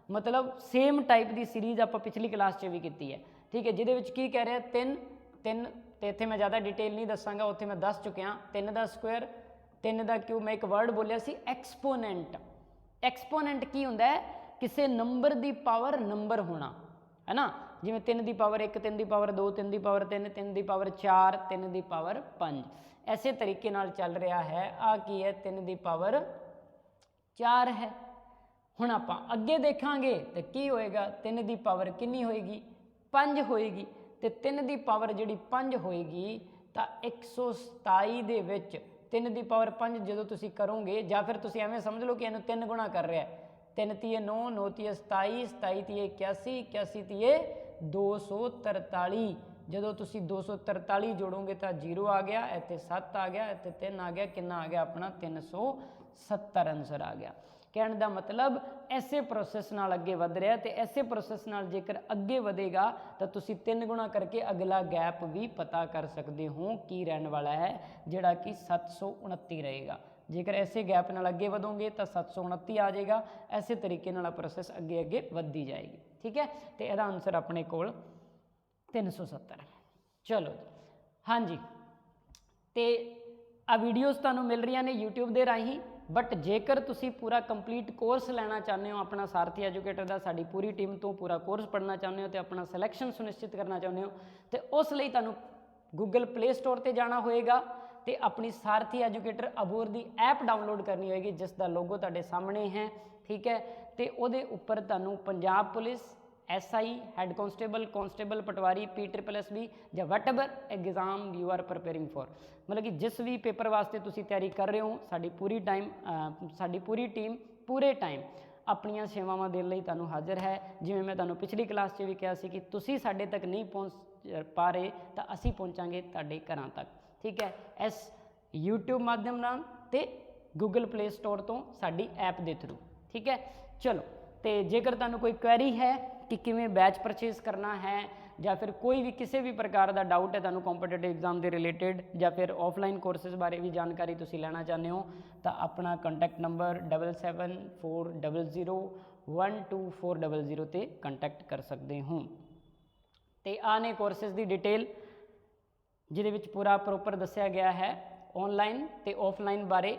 [SPEAKER 1] मतलब सेम टाइप की सीरीज़ आप पिछली क्लास च भी की है, ठीक है। जिहदे विच की कह रहे 3 3 तो इत्थे मैं ज़्यादा डिटेल नहीं दसांगा, उत्थे मैं दस चुकिया। 3 का स्क्वेयर, 3 का क्यूब, मैं एक वर्ड बोलिया सी एक्सपोनेंट। एक्सपोनेंट की हुंदा है, किसी नंबर की पावर नंबर होना, है ना। जिवें 3 की पावर 1, 3 की पावर 2, 3 की पावर 3, 3 की पावर 4, 3 की पावर 5, ऐसे तरीके नाल चल रहा है। आ की है, 3 की पावर 4 है। हुण आपां अगे देखांगे तो की होएगा, 3 की पावर कितनी होएगी, 5 होएगी। तो 3 की पावर जिहड़ी 5 होएगी तो 127 दे विच 3 की पावर 5 जो तुसीं करोगे, या फिर तुसीं एवें समझ लो कि इहनूं 3 गुणा कर रहा है। 3 तीए 9, 9 तीए 27, 27 तीए 81, 81 तीए 243। जो तुसी 243 जोड़ोगे तो 0 आ गया, इत्थे 7 आ गया, इत्थे 3 आ गया, कितना आ गया अपना 370 आंसर आ गया। कहने का मतलब ऐसे प्रोसैस नाल अगे वध रहा, तो ऐसे प्रोसैस नाल जेकर अगे वधेगा तो तुसी 3 गुणा करके अगला गैप भी पता कर सकते हो की रहने वाला है, जिहड़ा कि 729 रहेगा। जेकर ऐसे गैप नाल अगे वधोगे तो 729 आ जाएगा। ऐसे तरीके नाल प्रोसैस अगे अगे वधदी जाएगी, ठीक है। तो यदा आंसर अपने कोल 370। चलो हाँ जी, तो आ वीडियोज़ तुहानूं मिल रही ने यूट्यूब के राही, बट जेकर तुसी पूरा कंप्लीट कोर्स लेना चाहते हो अपना सारथी एजुकेटर का, साडी पूरी टीम तो पूरा कोर्स पढ़ना चाहते हो तो अपना सिलैक्शन सुनिश्चित करना चाहते हो, तो उस लई तुहानूं गूगल प्ले स्टोर पर जाना होएगा तो अपनी सारथी एजुकेटर अबोर की ऐप डाउनलोड करनी होएगी, जिसका लोगो तुहाडे सामने है, ठीक है। तो उहदे उपर तुहानूं Punjab police, SI, head constable, constable, पटवारी, PSSB या whatever exam you are preparing for, मतलब कि जिस भी पेपर वास्ते तुसी तैयारी कर रहे हो, साडी पूरी टीम पूरे टाइम ਆਪਣੀਆਂ ਸੇਵਾਵਾਂ ਦੇਣ ਲਈ ਤੁਹਾਨੂੰ ਹਾਜ਼ਰ ਹੈ। ਜਿਵੇਂ ਮੈਂ ਤੁਹਾਨੂੰ ਪਿਛਲੀ ਕਲਾਸ 'ਚ ਵੀ ਕਿਹਾ ਸੀ ਕਿ ਤੁਸੀਂ ਸਾਡੇ ਤੱਕ ਨਹੀਂ ਪਹੁੰਚ ਪਾ ਰਹੇ ਤਾਂ ਅਸੀਂ ਪਹੁੰਚਾਂਗੇ ਤੁਹਾਡੇ ਘਰਾਂ ਤੱਕ, ਠੀਕ ਹੈ, ਇਸ YouTube ਮਾਧਿਅਮ ਨਾਲ ਤੇ Google Play Store ਤੋਂ ਸਾਡੀ ਐਪ ਦੇ ਥਰੂ, ਠੀਕ ਹੈ। ਚਲੋ, ਤੇ ਜੇਕਰ ਤੁਹਾਨੂੰ ਕੋਈ ਕੁਐਰੀ ਹੈ ਕਿ ਕਿਵੇਂ ਬੈਚ ਪਰਚੇਸ ਕਰਨਾ ਹੈ ਜਾਂ ਫਿਰ ਕੋਈ ਵੀ ਕਿਸੇ ਵੀ ਪ੍ਰਕਾਰ ਦਾ ਡਾਊਟ ਹੈ ਤੁਹਾਨੂੰ ਕੰਪੀਟੀਟਿਵ ਐਗਜ਼ਾਮ ਦੇ ਰਿਲੇਟਡ ਜਾਂ ਫਿਰ ਆਫਲਾਈਨ ਕੋਰਸਿਸ ਬਾਰੇ ਵੀ ਜਾਣਕਾਰੀ ਤੁਸੀਂ ਲੈਣਾ ਚਾਹੁੰਦੇ ਹੋ ਤਾਂ ਆਪਣਾ ਕੰਟੈਕਟ ਨੰਬਰ 7740012400 ਤੇ ਕੰਟੈਕਟ ਕਰ ਸਕਦੇ ਹੋ। ਤੇ ਆਹ ਨੇ ਕੋਰਸਿਸ ਦੀ ਡਿਟੇਲ ਜਿਹਦੇ ਵਿੱਚ ਪੂਰਾ ਪ੍ਰੋਪਰ ਦੱਸਿਆ ਗਿਆ ਹੈ ਆਨਲਾਈਨ ਤੇ ਆਫਲਾਈਨ ਬਾਰੇ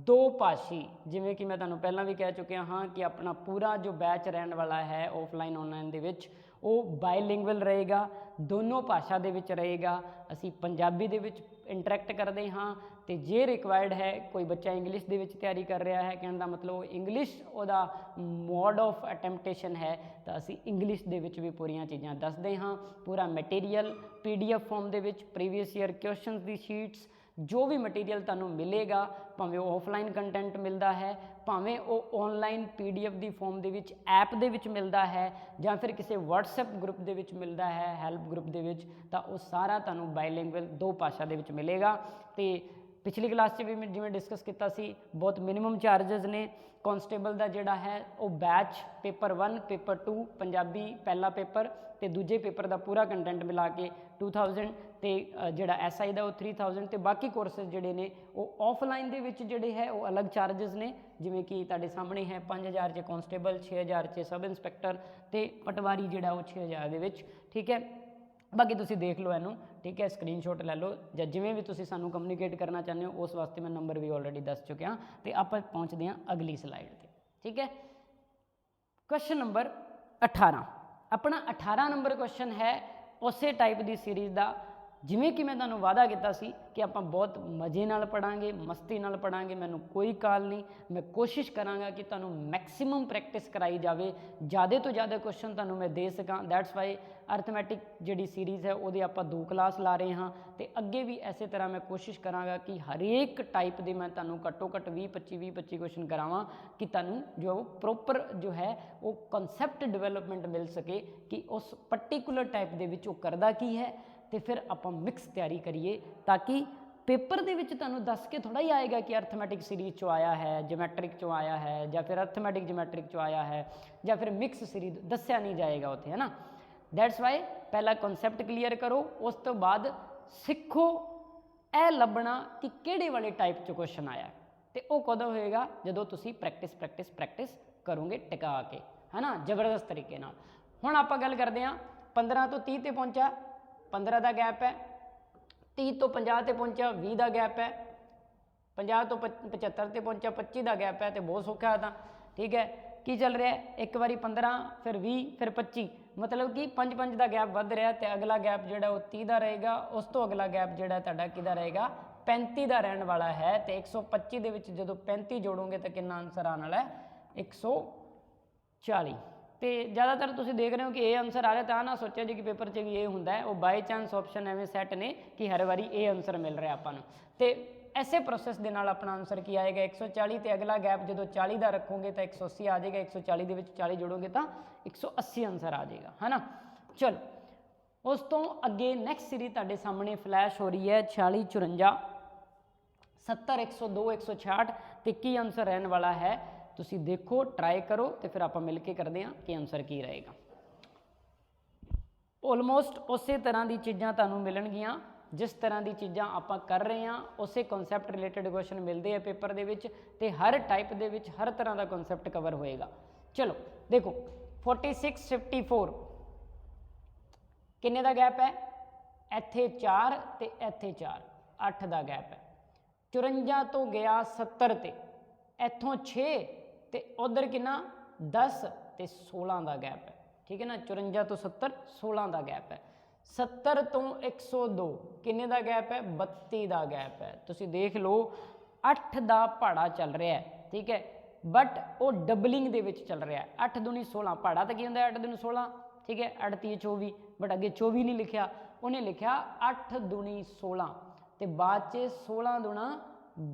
[SPEAKER 1] ਦੋ ਭਾਸ਼ੀ। ਜਿਵੇਂ ਕਿ ਮੈਂ ਤੁਹਾਨੂੰ ਪਹਿਲਾਂ ਵੀ ਕਹਿ ਚੁੱਕਿਆ ਹਾਂ ਕਿ ਆਪਣਾ ਪੂਰਾ ਜੋ ਬੈਚ ਰਹਿਣ ਵਾਲਾ ਹੈ ਆਫਲਾਈਨ ਆਨਲਾਈਨ ਦੇ ਵਿੱਚ ਉਹ ਬਾਇਲਿੰਗੁਅਲ ਰਹੇਗਾ, ਦੋਨੋਂ ਭਾਸ਼ਾ ਦੇ ਵਿੱਚ ਰਹੇਗਾ। ਅਸੀਂ ਪੰਜਾਬੀ ਦੇ ਵਿੱਚ ਇੰਟਰੈਕਟ ਕਰਦੇ ਹਾਂ ਤੇ ਜੇ ਰਿਕਵਾਇਰਡ ਹੈ ਕੋਈ ਬੱਚਾ ਇੰਗਲਿਸ਼ ਦੇ ਵਿੱਚ ਤਿਆਰੀ ਕਰ ਰਿਹਾ ਹੈ, ਕਹਿਣ ਦਾ ਮਤਲਬ ਇੰਗਲਿਸ਼ ਉਹਦਾ ਮੋਡ ਆਫ ਅਟੈਂਪਟੇਸ਼ਨ ਹੈ, ਤਾਂ ਅਸੀਂ ਇੰਗਲਿਸ਼ ਦੇ ਵਿੱਚ ਵੀ ਪੂਰੀਆਂ ਚੀਜ਼ਾਂ ਦੱਸਦੇ ਹਾਂ। ਪੂਰਾ ਮਟੀਰੀਅਲ PDF ਫਾਰਮ ਦੇ ਵਿੱਚ ਪ੍ਰੀਵੀਅਸ ਈਅਰ ਕੁਐਸਚਨਸ ਦੀ ਸ਼ੀਟਸ ਜੋ ਵੀ ਮਟੀਰੀਅਲ ਤੁਹਾਨੂੰ ਮਿਲੇਗਾ, ਭਾਵੇਂ ਉਹ ਆਫਲਾਈਨ ਕੰਟੈਂਟ ਮਿਲਦਾ ਹੈ, ਭਾਵੇਂ ਉਹ ਆਨਲਾਈਨ PDF ਦੀ ਫਾਰਮ ਦੇ ਵਿੱਚ ਐਪ ਦੇ ਵਿੱਚ ਮਿਲਦਾ ਹੈ ਜਾਂ ਫਿਰ ਕਿਸੇ WhatsApp ਗਰੁੱਪ ਦੇ ਵਿੱਚ ਮਿਲਦਾ ਹੈ, ਹੈਲਪ ਗਰੁੱਪ ਦੇ ਵਿੱਚ, ਤਾਂ ਉਹ ਸਾਰਾ ਤੁਹਾਨੂੰ ਬਾਇਲਿੰਗੁਅਲ ਦੋ ਭਾਸ਼ਾ ਦੇ ਵਿੱਚ ਮਿਲੇਗਾ। ਤੇ ਪਿਛਲੀ ਕਲਾਸ 'ਚ ਵੀ ਮੈਂ ਜਿਵੇਂ ਡਿਸਕਸ ਕੀਤਾ ਸੀ, ਬਹੁਤ ਮਿਨੀਮਮ ਚਾਰजेस ਨੇ। ਕਾਂਸਟੇਬਲ ਦਾ ਜਿਹੜਾ ਹੈ ਉਹ ਬੈਚ ਪੇਪਰ 1 ਪੇਪਰ 2 ਪੰਜਾਬੀ ਪਹਿਲਾ ਪੇਪਰ ਤੇ ਦੂਜੇ ਪੇਪਰ ਦਾ ਪੂਰਾ ਕੰਟੈਂਟ ਮਿਲਾ ਕੇ 2000 ਤੇ ਜਿਹੜਾ SI ਦਾ ਉਹ 3000 ਤੇ ਬਾਕੀ ਕੋਰਸਿਸ ਜਿਹੜੇ ਨੇ ਉਹ ਆਫਲਾਈਨ ਦੇ ਵਿੱਚ ਜਿਹੜੇ ਹੈ ਉਹ ਅਲੱਗ ਚਾਰजेस ਨੇ। ਜਿਵੇਂ ਕਿ ਤੁਹਾਡੇ ਸਾਹਮਣੇ ਹੈ 5000 'ਚ ਕਾਂਸਟੇਬਲ, 6000 'ਚ ਸਬ ਇੰਸਪੈਕਟਰ ਤੇ ਪਟਵਾਰੀ ਜਿਹੜਾ ਉਹ 6000 ਦੇ ਵਿੱਚ, ਠੀਕ ਹੈ। ਬਾਕੀ ਤੁਸੀਂ ਦੇਖ ਲਓ ਇਹਨੂੰ, ਠੀਕ ਹੈ, ਸਕਰੀਨਸ਼ਾਟ ਲੈ ਲਓ ਜਾਂ ਜਿਵੇਂ ਵੀ ਤੁਸੀਂ ਸਾਨੂੰ ਕਮਿਊਨੀਕੇਟ ਕਰਨਾ ਚਾਹੁੰਦੇ ਹੋ ਉਸ ਵਾਸਤੇ ਮੈਂ ਨੰਬਰ ਵੀ ਆਲਰੇਡੀ ਦੱਸ ਚੁੱਕਿਆ। ਤੇ ਆਪਾਂ ਪਹੁੰਚਦੇ ਹਾਂ ਅਗਲੀ ਸਲਾਈਡ ਤੇ, ਠੀਕ ਹੈ। ਕੁਐਸਚਨ ਨੰਬਰ 18 ਆਪਣਾ 18 ਨੰਬਰ ਕੁਐਸਚਨ ਹੈ ਉਸੇ ਟਾਈਪ ਦੀ ਸੀਰੀਜ਼ ਦਾ। ਜਿਵੇਂ ਕਿ ਮੈਂ ਤੁਹਾਨੂੰ ਵਾਅਦਾ ਕੀਤਾ ਸੀ ਕਿ ਆਪਾਂ ਬਹੁਤ ਮਜ਼ੇ ਨਾਲ ਪੜ੍ਹਾਂਗੇ, ਮਸਤੀ ਨਾਲ ਪੜ੍ਹਾਂਗੇ, ਮੈਨੂੰ ਕੋਈ ਕਾਲ ਨਹੀਂ। ਮੈਂ ਕੋਸ਼ਿਸ਼ ਕਰਾਂਗਾ ਕਿ ਤੁਹਾਨੂੰ ਮੈਕਸਿਮਮ ਪ੍ਰੈਕਟਿਸ ਕਰਾਈ ਜਾਵੇ, ਜ਼ਿਆਦਾ ਤੋਂ ਜ਼ਿਆਦਾ ਕੁਐਸਚਨ ਤੁਹਾਨੂੰ ਮੈਂ ਦੇ ਸਕਾਂ। ਦੈਟਸ ਵਾਈ ਅਰਥਮੈਟਿਕ ਜਿਹੜੀ ਸੀਰੀਜ਼ ਹੈ ਉਹਦੇ ਆਪਾਂ 2 ਕਲਾਸ ਲਾ ਰਹੇ ਹਾਂ ਤੇ ਅੱਗੇ ਵੀ ਇਸੇ ਤਰ੍ਹਾਂ ਮੈਂ ਕੋਸ਼ਿਸ਼ ਕਰਾਂਗਾ ਕਿ ਹਰੇਕ ਟਾਈਪ ਦੇ ਮੈਂ ਤੁਹਾਨੂੰ ਘੱਟੋ ਘੱਟ 20-25 ਕੁਐਸਚਨ ਕਰਾਵਾਂ ਕਿ ਤੁਹਾਨੂੰ ਜੋ ਪ੍ਰੋਪਰ ਜੋ ਹੈ ਉਹ ਕਨਸੈਪਟ ਡਿਵੈਲਪਮੈਂਟ ਮਿਲ ਸਕੇ ਕਿ ਉਸ ਪਰਟੀਕੂਲਰ ਟਾਈਪ ਦੇ ਵਿੱਚ ਉਹ ਕਰਦਾ ਕੀ ਹੈ ਤੇ ਫਿਰ ਆਪਾਂ ਮਿਕਸ ਤਿਆਰੀ ਕਰੀਏ ਤਾਂ ਕਿ ਪੇਪਰ ਦੇ ਵਿੱਚ ਤੁਹਾਨੂੰ ਦੱਸ ਕੇ ਥੋੜ੍ਹਾ ਹੀ ਆਏਗਾ ਕਿ ਅਰਥਮੈਟਿਕ ਸੀਰੀਜ਼ 'ਚੋਂ ਆਇਆ ਹੈ, ਜਿਓਮੈਟ੍ਰਿਕ 'ਚੋਂ ਆਇਆ ਹੈ ਜਾਂ ਫਿਰ ਅਰਥਮੈਟਿਕ ਜਿਓਮੈਟ੍ਰਿਕ 'ਚੋਂ ਆਇਆ ਹੈ ਜਾਂ ਫਿਰ ਮਿਕਸ ਸੀਰੀਜ਼ ਦੱਸਿਆ ਨਹੀਂ ਜਾਏਗਾ ਉੱਥੇ, ਹੈ ਨਾ। ਦੈਟਸ ਵਾਈ ਪਹਿਲਾਂ ਕਨਸੈਪਟ ਕਲੀਅਰ ਕਰੋ, ਉਸ ਤੋਂ ਬਾਅਦ ਸਿੱਖੋ ਇਹ ਲੱਭਣਾ ਕਿ ਕਿਹੜੇ ਵਾਲੇ ਟਾਈਪ 'ਚ ਕੁਐਸਚਨ ਆਇਆ ਤੇ ਉਹ ਕਦੋਂ ਹੋਏਗਾ ਜਦੋਂ ਤੁਸੀਂ ਪ੍ਰੈਕਟਿਸ ਕਰੋਗੇ ਟਿਕਾ ਕੇ, ਹੈ ਨਾ, ਜ਼ਬਰਦਸਤ ਤਰੀਕੇ ਨਾਲ। ਹੁਣ ਆਪਾਂ ਗੱਲ ਕਰਦੇ ਹਾਂ 15 ਤੋਂ 30 ਤੇ ਪਹੁੰਚਾ, 15 ਦਾ ਗੈਪ ਹੈ, 30 ਤੋਂ 50 ਤੇ ਪਹੁੰਚਿਆ, 20 ਦਾ ਗੈਪ ਹੈ, 50 ਤੋਂ 75 ਤੇ ਪਹੁੰਚਿਆ, 25 ਦਾ ਗੈਪ ਹੈ ਤੇ ਬਹੁਤ ਸੌਖਾ ਤਾਂ, ਠੀਕ ਹੈ। ਕੀ ਚੱਲ ਰਿਹਾ ਹੈ, ਇੱਕ ਵਾਰੀ 15 ਫਿਰ 20 ਫਿਰ 25, ਮਤਲਬ ਕਿ 5 ਦਾ ਗੈਪ ਵੱਧ ਰਿਹਾ ਤੇ ਅਗਲਾ ਗੈਪ ਜਿਹੜਾ ਉਹ 30 ਦਾ ਰਹੇਗਾ। ਉਸ ਤੋਂ ਅਗਲਾ ਗੈਪ ਜਿਹੜਾ ਤੁਹਾਡਾ ਕਿਹਦਾ ਰਹੇਗਾ, 35 ਦਾ ਰਹਿਣ ਵਾਲਾ ਹੈ। ਤੇ 125 ਦੇ ਵਿੱਚ ਜਦੋਂ 35 ਜੋੜੋਗੇ ਤਾਂ ਕਿੰਨਾ ਆਨਸਰ ਆਉਣ ਵਾਲਾ ਹੈ, 140। ਤੇ ਜ਼ਿਆਦਾਤਰ ਤੁਸੀਂ ਦੇਖ ਰਹੇ ਹੋ ਕਿ ਇਹ ਆਨਸਰ ਆ ਰਿਹਾ, ਤਾਂ ਨਾ ਸੋਚਿਆ ਜੀ ਕਿ ਪੇਪਰ 'ਚ ਵੀ ਇਹ ਹੁੰਦਾ ਹੈ, ਉਹ ਬਾਈ ਚਾਂਸ ਆਪਸ਼ਨ ਐਵੇਂ ਸੈੱਟ ਨੇ ਕਿ ਹਰ ਵਾਰੀ ਇਹ ਆਨਸਰ ਮਿਲ ਰਿਹਾ ਆਪਾਂ ਨੂੰ। ਤੇ ਐਸੇ ਪ੍ਰੋਸੈਸ ਦੇ ਨਾਲ ਆਪਣਾ ਆਨਸਰ ਕੀ ਆਏਗਾ, 140 ਤੇ ਅਗਲਾ ਗੈਪ ਜਦੋਂ 40 ਦਾ ਰੱਖੋਗੇ ਤਾਂ 180 ਆ ਜਾਏਗਾ, 140 ਦੇ ਵਿੱਚ 40 ਜੋੜੋਗੇ ਤਾਂ 180 ਆਨਸਰ ਆ ਜਾਏਗਾ, ਹੈ ਨਾ। ਚਲੋ ਉਸ ਤੋਂ ਅੱਗੇ ਨੈਕਸਟ ਸੀਰੀਜ਼ ਤੁਹਾਡੇ ਸਾਹਮਣੇ ਫਲੈਸ਼ ਹੋ ਰਹੀ ਹੈ 46 54 70 102 166 ਤੇ ਕੀ ਆਨਸਰ ਰਹਿਣ ਵਾਲਾ ਹੈ ਤੁਸੀਂ ਦੇਖੋ, ਟਰਾਈ ਕਰੋ ਤੇ ਫਿਰ ਆਪਾਂ ਮਿਲ ਕੇ ਕਰਦੇ ਹਾਂ ਕਿ ਆਨਸਰ ਕੀ ਰਹੇਗਾ। ਆਲਮੋਸਟ ਉਸੇ ਤਰ੍ਹਾਂ ਦੀ ਚੀਜ਼ਾਂ ਤੁਹਾਨੂੰ ਮਿਲਣਗੀਆਂ ਜਿਸ ਤਰ੍ਹਾਂ ਦੀ ਚੀਜ਼ਾਂ ਆਪਾਂ ਕਰ ਰਹੇ ਹਾਂ, ਉਸੇ ਕਨਸੈਪਟ ਰਿਲੇਟਡ ਕੁਐਸਚਨ ਮਿਲਦੇ ਆ ਪੇਪਰ ਦੇ ਵਿੱਚ ਤੇ ਹਰ ਟਾਈਪ ਦੇ ਵਿੱਚ ਹਰ ਤਰ੍ਹਾਂ ਦਾ ਕਨਸੈਪਟ ਕਵਰ ਹੋਏਗਾ। ਚਲੋ ਦੇਖੋ 46 54 ਕਿੰਨੇ ਦਾ ਗੈਪ ਹੈ, ਇੱਥੇ 4 ਤੇ ਇੱਥੇ 4, 8 ਦਾ ਗੈਪ ਹੈ। 54 ਤੋਂ ਗਿਆ 70 ਤੇ ਇੱਥੋਂ 6 ਤੇ ਉਧਰ ਕਿੰਨਾ 10 ਤੇ 16 ਦਾ ਗੈਪ ਹੈ, ਠੀਕ ਹੈ ਨਾ। 54 ਤੋਂ 70 16 ਦਾ ਗੈਪ ਹੈ। 70 ਤੋਂ 102 ਕਿੰਨੇ ਦਾ ਗੈਪ ਹੈ, 32 ਦਾ ਗੈਪ ਹੈ। ਤੁਸੀਂ ਦੇਖ ਲਓ 8 ਦਾ ਪਹਾੜਾ ਚੱਲ ਰਿਹਾ ਹੈ, ਠੀਕ ਹੈ, ਬਟ ਉਹ ਡਬਲਿੰਗ ਦੇ ਵਿੱਚ ਚੱਲ ਰਿਹਾ ਹੈ। 8 ਦੂਣੀ 16 ਪਹਾੜਾ ਤਾਂ ਕੀ ਹੁੰਦਾ 8 ਦੂਣੀ 16, ਠੀਕ ਹੈ, 8 ਤੀਏ 24, ਬਟ ਅੱਗੇ 24 ਨਹੀਂ ਲਿਖਿਆ, ਉਹਨੇ ਲਿਖਿਆ 8 ਦੂਣੀ 16 ਤੇ ਬਾਅਦ 'ਚ 16 ਦੂਣਾ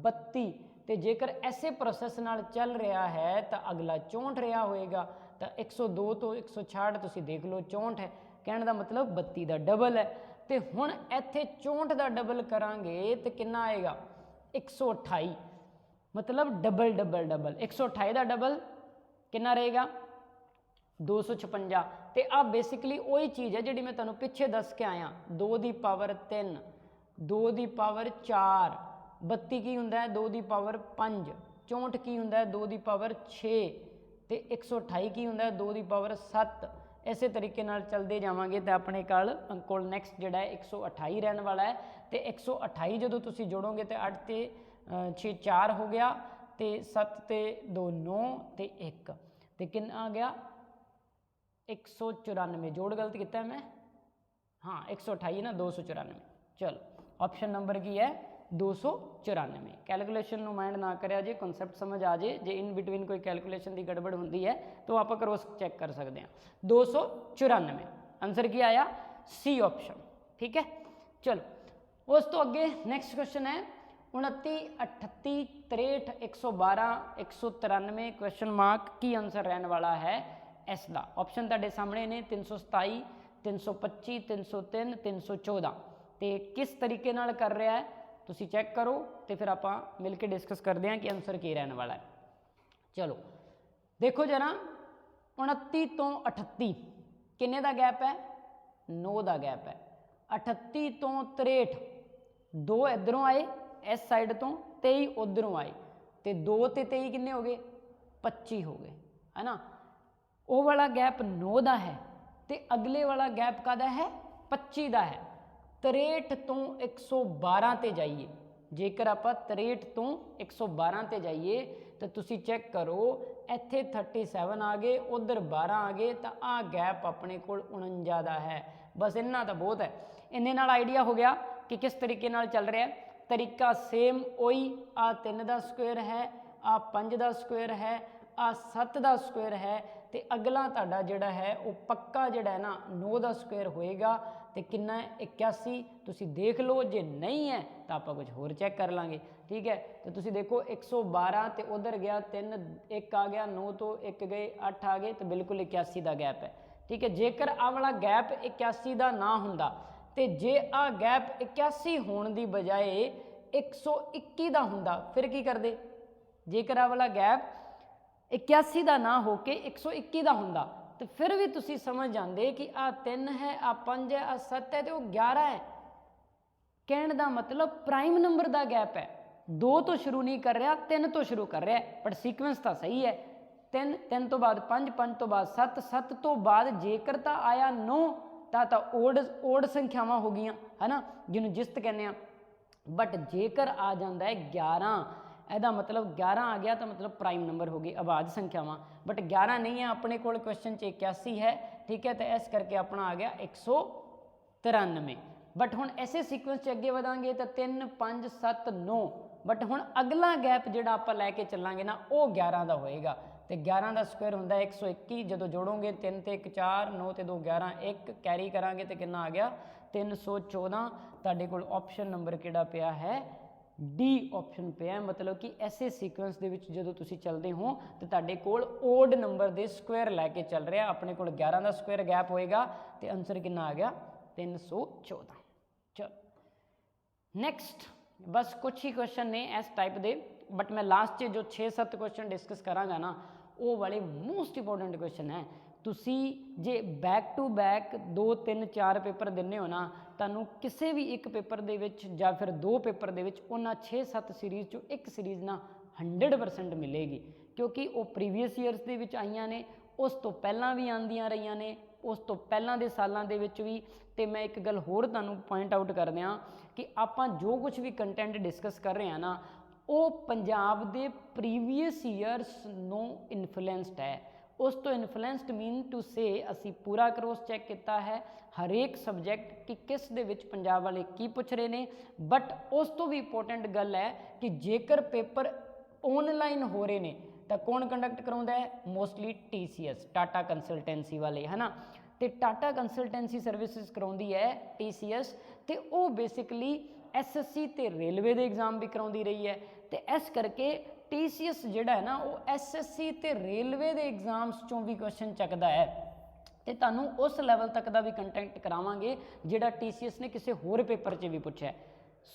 [SPEAKER 1] 32, तो जेकर ऐसे प्रोसैस नाल चल रहा है तो अगला 64 रहा होएगा। तो 102 तो 166 तुसीं देख लो 64 है, कहने का मतलब 32 का डबल है। तो हुण इत्थे 64 का डबल करांगे तो कितना आएगा 128, मतलब डबल डबल डबल 128 का डबल कितना रहेगा 256। तो आ बेसिकली वही चीज़ है जी मैं तुहानूं पिछे दस के आया, 2 की पावर 3, 2 की पावर 4, 32 की हुंदा है 2 की पावर 5, 64 की हुंदा है 2 की पावर 6, तो 128 की हुंदा है 2 की पावर 7। इसे तरीके नाल चलते जावांगे तो अपने कोल नैक्सट जिहड़ा है 128 रहने वाला है। तो 128 जो तुसीं जोड़ोगे तो 8 ते 6 4 हो गया, तो 7 ते 2 9 तो 1, तो कितना आ गया 194। जोड़ गलत किया मैं, हाँ 128 ना 294। चलो ऑप्शन नंबर की है 294। कैलकुलेशन माइंड ना करिया जे, कॉन्सैप्ट समझ आ जाए, जे इन बिटवीन कोई कैलकुलेशन की गड़बड़ होंगी है तो आप क्रॉस चेक कर सकते हैं। 294 आंसर की आया सी ऑप्शन, ठीक है। चलो उस तो अगे नैक्सट क्वेश्चन है 29 38 63 112 193 क्वेश्चन मार्क की आंसर रहने वाला है इसका। ऑप्शन तुहाडे सामने ने 327 325 303 314। तो किस तरीके नाल कर रहा है तुसी चेक करो, तो फिर आप मिल के डिस्कस करते हैं कि आंसर की रहने वाला है। चलो देखो जरा 29 तो 38 किन्ने का गैप है 9 का गैप है। 38 तो 63 2 इधरों आए इस साइड तो 23 उधरों आए, तो 2 ते 23 किन्ने हो गए 25 हो गए, है ना। वो वाला गैप 9 का है, तो अगले वाला गैप कादा है 25 का है। 63 तो 112 ते जाइए, जेकर आप 63 तो 112 ते जाइए तो तुसी चेक करो इत्थे 37 आ गए, उधर 12 आ गए, तो आ गैप अपने कोल 49 का है। बस इन्ना तो बहुत है। इन्ने नाल आइडिया हो गया कि किस तरीके नाल चल रहा है। तरीका सेम वही, आ 3 का स्क्वेयर है, आ 5 का स्क्वेयर है, आ 7 का स्क्वेयर है, तो अगला तुहाडा जिहड़ा है वो पक्का जिहड़ा है ना 9 का स्क्वेयर होएगा। तो कितना है 81। तुसी देख लो, जे नहीं है तो आप कुछ होर चेक कर लांगे, ठीक है। तो तुसी देखो 112 तो उधर गया 3 1 आ गया, 9 तो 1 गए 8 आ गए, तो बिल्कुल 81 का गैप है, ठीक है। जेकर आ वाला गैप 81 का ना हुंदा, तो जे आ गैप 81 होने की बजाय 121 का हुंदा फिर की करदे। जेकर आ वाला गैप 81 का ना होके 121 का हुंदा तो फिर भी तुसी समझ जाते कि आ 3 है, आ 5 है, आ 7 है, तो 11 है। कहने का मतलब प्राइम नंबर का गैप है। 2 तो शुरू नहीं कर रहा, 3 तो शुरू कर रहा है, पर सीक्वेंस तो सही है। 3 3 तो बाद 5 5 तो बाद 7 7 तो बाद जेकर तो आया 9 तो ओड संख्यावां हो गई, है ना, जिन्होंने जिस्त कहने। बट जेकर आ जाता है 11, ਇਹਦਾ मतलब 11 आ गया तो मतलब प्राइम नंबर होगी आवाज़ संख्यावां। बट 11 नहीं है अपने को क्वेश्चन 81 है, ठीक है। तो इस करके अपना आ गया 193। बट हुण ऐसे सीक्वेंस अगे वधांगे तो 3 5 7 9, बट हुण अगला गैप जिहड़ा आपां लैके चलांगे ना वो 11 का होएगा। तो 11 का स्क्वायर हुंदा 121, जो जोड़ोगे 3 ते 1 4, 9 ते 2 11, 1 कैरी करांगे तो कितना आ गया 314। तुहाडे कोल ऑप्शन नंबर किहड़ा पिया है डी ऑप्शन पे है। मतलब कि ऐसे सीक्वेंस दे विच जदों तुसीं चलते हो तो तुहाडे कोल ओड नंबर दे स्क्वायर लैके चल रहा है। अपने कोल 11 का स्क्वायर गैप होएगा तो आंसर कितना आ गया 314। चलो नैक्सट बस कुछ ही क्वेश्चन ने इस टाइप के, बट मैं लास्ट जो 6-7 क्वेश्चन डिस्कस करांगा ना वो वाले मोस्ट इंपोर्टेंट क्वेश्चन है। तुसी जे बैक टू बैक 2 3 4 पेपर दिने हो ना, तुहानूं किसी भी एक पेपर दे विच या फिर 2 पेपर दे विच उन्हां 6-7 सीरीज़ चों एक सीरीज़ ना 100% मिलेगी, क्योंकि वो प्रीवियस ईयर्स दे विच आईयां ने, उस तो पहलां भी आंदियां रहीआं ने, उस तो पहलां दे सालां दे विच भी। तो मैं एक गल होर तुहानूं पॉइंट आउट कर दियां कि आपां जो कुछ भी कंटेंट डिस्कस कर रहे हैं ना वो पंजाब दे प्रीवियस ईयर्स नूं इन्फ्लुएंसड है। उस तो इन्फ्लुएंसड मीन टू से असी पूरा क्रॉस चैक किया है हरेक सबजैक्ट कि किस दे विच पंजाब वाले की पूछ रहे हैं। बट उस तो भी इंपोर्टेंट गल है कि जेकर पेपर ऑनलाइन हो रहे हैं तो कौन कंडक्ट कराउंदा है, मोस्टली TCS टाटा कंसलटेंसी वाले, है ना। तो टाटा कंसलटेंसी सर्विसिज कराउंदी है TCS, तो वो बेसिकली SSC ते रेलवे के एग्जाम भी कराउंदी रही है। तो इस करके TCS जिहड़ा है ना वो SSC ते रेलवे के एग्जाम्स चों भी क्वेश्चन चकदा है, तो तुहानूं उस लैवल तक का भी कंटेंट करावांगे जिहड़ा TCS ने किसी होर पेपर 'च भी पूछा है,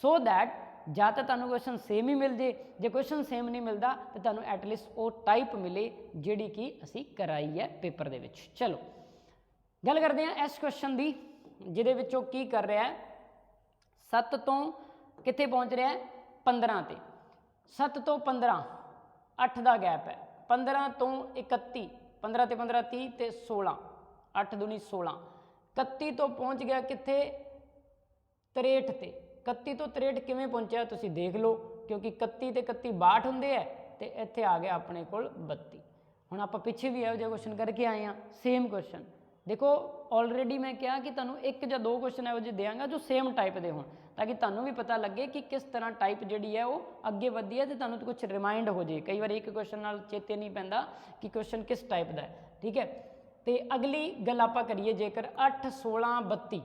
[SPEAKER 1] सो दैट या तो तुहानूं क्वेश्चन सेम ही मिल जाए, जो क्वेश्चन सेम नहीं मिलता तो तुहानूं एटलीस्ट वो टाइप मिले जिहड़ी कि असीं कराई है पेपर दे विच। चलो गल करते हैं इस क्वेश्चन की, जिहदे विचों की कर रहा है 7 तो कित्थे पहुँच रहा है 15 ते, 7 तो 15 8 का गैप है, 15 तो 31, 15 ते 15 30 ते 16, 8 दूनी 16, 31 तो पहुँच गया कित्थे 63 ते, 31 तो 63 किवें पहुँचा तुसीं देख लो, क्योंकि 31 ते 31 62 होंदे है, तो इत्थे आ गया अपने कोल 32। हुण आपां पिछे भी इहो जिहा क्वेश्चन करके आए हैं, सेम क्वेश्चन देखो ऑलरेडी मैं कहा कि तुहानूं 1 या 2 क्वेश्चन इहो जिहे देंगा जो सेम टाइप के होण, ताकि तुहानूं भी पता लगे कि किस तरह टाइप जिहड़ी है वो अगे वधी है, तो तुहानूं कुछ रिमाइंड हो जाए। कई बार एक क्वेश्चन नाल चेते नहीं पैंदा कि क्वेश्चन किस टाइप का है, ठीक है। तो अगली गल आपां करिए, जेकर 8 16 32,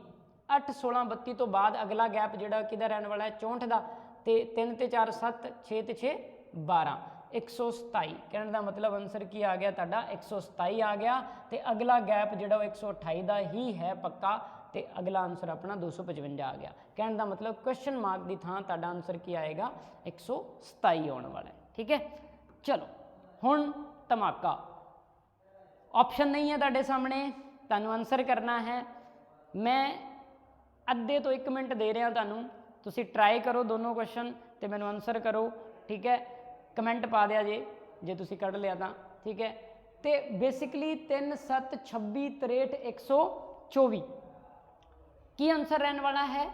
[SPEAKER 1] 8 16 32 तो बाद अगला गैप जिहड़ा किहदा रहण वाला है 64 का, तो 3 ते 4 7, 6 ते 6 12, 127। कहने का मतलब आंसर की आ गया तुहाडा 127 आ गया, तो अगला गैप जिहड़ा 128 का ही है पक्का, तो अगला आंसर अपना 255 आ गया। कहने का मतलब क्वेश्चन मार्क की थां तुहाडा आंसर की आएगा 127 आने वाला है, ठीक है। चलो हुण धमाका, ऑप्शन नहीं है तुहाडे सामने, तुहानूं आंसर करना है। मैं अद्धे तो 1 मिनट दे रहा तुहानूं, तुसीं ट्राई करो दोनों क्वेश्चन तो मैनूं आंसर करो, ठीक है। कमेंट पा दिया जे तुसीं कढ़ लिया तो, ठीक है। तो बेसिकली 3 7 26 63 124 की आंसर रहने वाला है,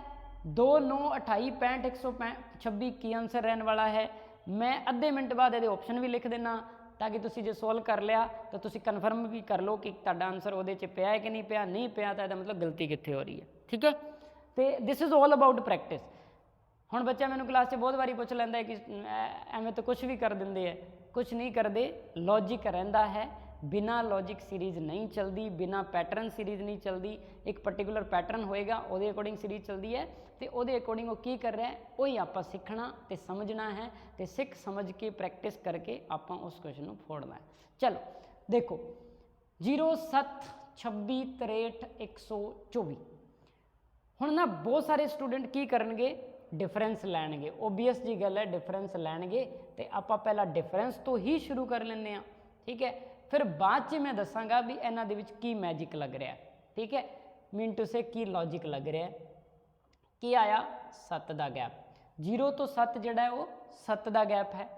[SPEAKER 1] 2 9 28 65 126 की आंसर रहने वाला है। मैं अद्धे मिनट बाद ये ऑप्शन भी लिख देना, ताकि तुसीं जे सॉल्व कर लिया तो तुसीं कन्फर्म भी कर लो कि तुहाडा आंसर उहदे च पिया है कि नहीं पिया, नहीं पिया तो मतलब गलती कित्थे हो रही है, ठीक है। तो this is all about practice. हुण बच्चा मैनूं क्लास से बहुत बारी पूछ लैंदा है कि एवें तो कुछ भी कर दिंदे है, कुछ नहीं करते, लॉजिक रहिंदा है, बिना लॉजिक सीरीज़ नहीं चलती, बिना पैटर्न सीरीज़ नहीं चलती। एक पर्टिकुलर पैटर्न होएगा, उहदे अकॉर्डिंग सीरीज़ चलती है, तो उहदे अकॉर्डिंग वो की कर रहा है वही आपां सीखना तो समझना है, तो सीख समझ के प्रैक्टिस करके आपां उस क्वेश्चन को फोड़ना है। चलो देखो 0 7 26 63 124, हुण ना बहुत सारे स्टूडेंट की करनगे डिफरेंस लैणगे, ओबीएस जी गल है डिफरेंस लैणगे, तो आपां पहला डिफरेंस तो ही शुरू कर लें, ठीक है। फिर बाद च मैं दसांगा भी इन्हां दे विच की मैजिक लग रहा है, ठीक है, मीन टू से की लॉजिक लग रहा है। की आया 7 का गैप, 0 तो 7 जिहड़ा है वो 7 का गैप है,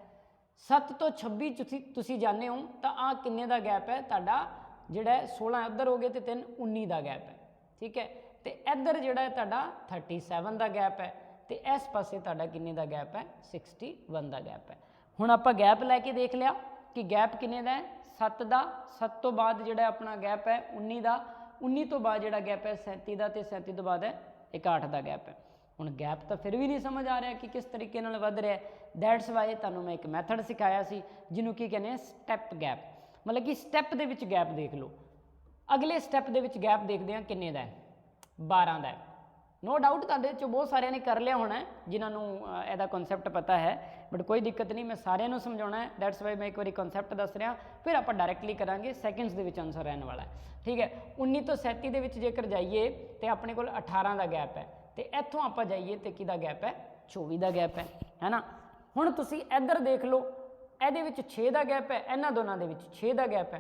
[SPEAKER 1] 7 तो 26 तुसीं जाने हो तो आ किन्ने का गैप है तुहाडा, जिहड़ा है 16 इधर हो गए तो 3 19 का गैप है, ठीक है। तो इधर जिहड़ा है तुहाडा 37 का गैप है, तो इस पासे तुहाडा किन्ने का गैप है 61 का गैप है। हुण आपां गैप लैके देख लिया कि गैप किन्ने का है 7 का, 7 तो बाद जिहड़ा अपना गैप है 19 का, 19 तो बाद जिहड़ा गैप है 37 का, तो 37 तो बाद है 61 का गैप है। हुण गैप तो फिर भी नहीं समझ आ रहा कि किस तरीके नाल वध रहा है, दैट्स वाई तुहानूं मैं एक मैथड सिखाया सी जिन्हों की कहने हैं स्टैप गैप, मतलब कि स्टैप दे विच गैप देख लो। अगले स्टैप दे विच गैप देखते हैं किन्ने का है 12 का है। नो डाउट तुहाडे चों बहुत सारिਆਂ ने कर लिया होना है जिन्होंने ਇਹਦਾ कॉन्सैप्ट पता है, बट कोई दिक्कत नहीं, मैं सारिਆਂ ਨੂੰ समझाना है, दैट्स वाई मैं एक बार कॉन्सैप्ट दस रहा, फिर आप डायरैक्टली करांगे सैकेंड्स दे विच आंसर रहने वाला है, ठीक है। 19 तो 37 दे विच जेकर जाइए तो अपने कोल 18 का गैप है, तो इत्थों आप जाइए तो किहदा गैप है 24 का गैप है ना। हुण तुसीं इधर देख लो, इहदे विच 6 का गैप है, इन्हां दोनों दे विच 6 का गैप है,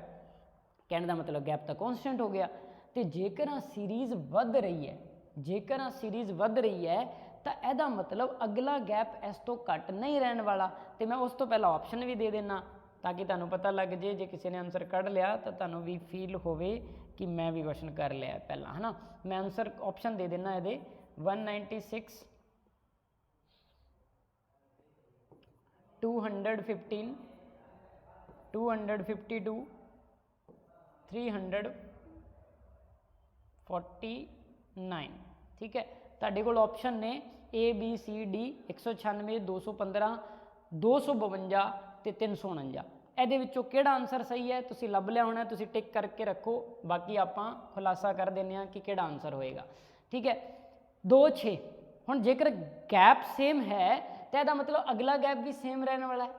[SPEAKER 1] कहने का मतलब गैप तो कॉन्स्टेंट हो गया। तो जेकर सीरीज़ वध रही है, जेकर सीरीज़ वध रही है तो यदा मतलब अगला गैप इस तो घट नहीं रहने वाला, तो मैं उस तो पहला ऑप्शन भी दे देना ताकि तुहानूं पता लग जाए, जे किसी ने आंसर कढ़ लिया तो तुहानूं भी फील होवे कि मैं भी क्वेश्चन कर लिया पहला, है ना। मैं आंसर ऑप्शन दे देना ये 196 215 252 349, ठीक है। तुहाडे कोल ऑप्शन ने ए बी सी डी 196 215 252 ते 349, ਇਹਦੇ ਵਿੱਚੋਂ ਕਿਹੜਾ आंसर सही है तुसीं लभ लिया होना, तुसीं टिक करके रखो, बाकी आपां खुलासा कर देने कि किहड़ा आंसर होएगा, ठीक है। 2 6 हुण जेकर गैप सेम है तो यदा मतलब अगला गैप भी सेम रहने वाला है,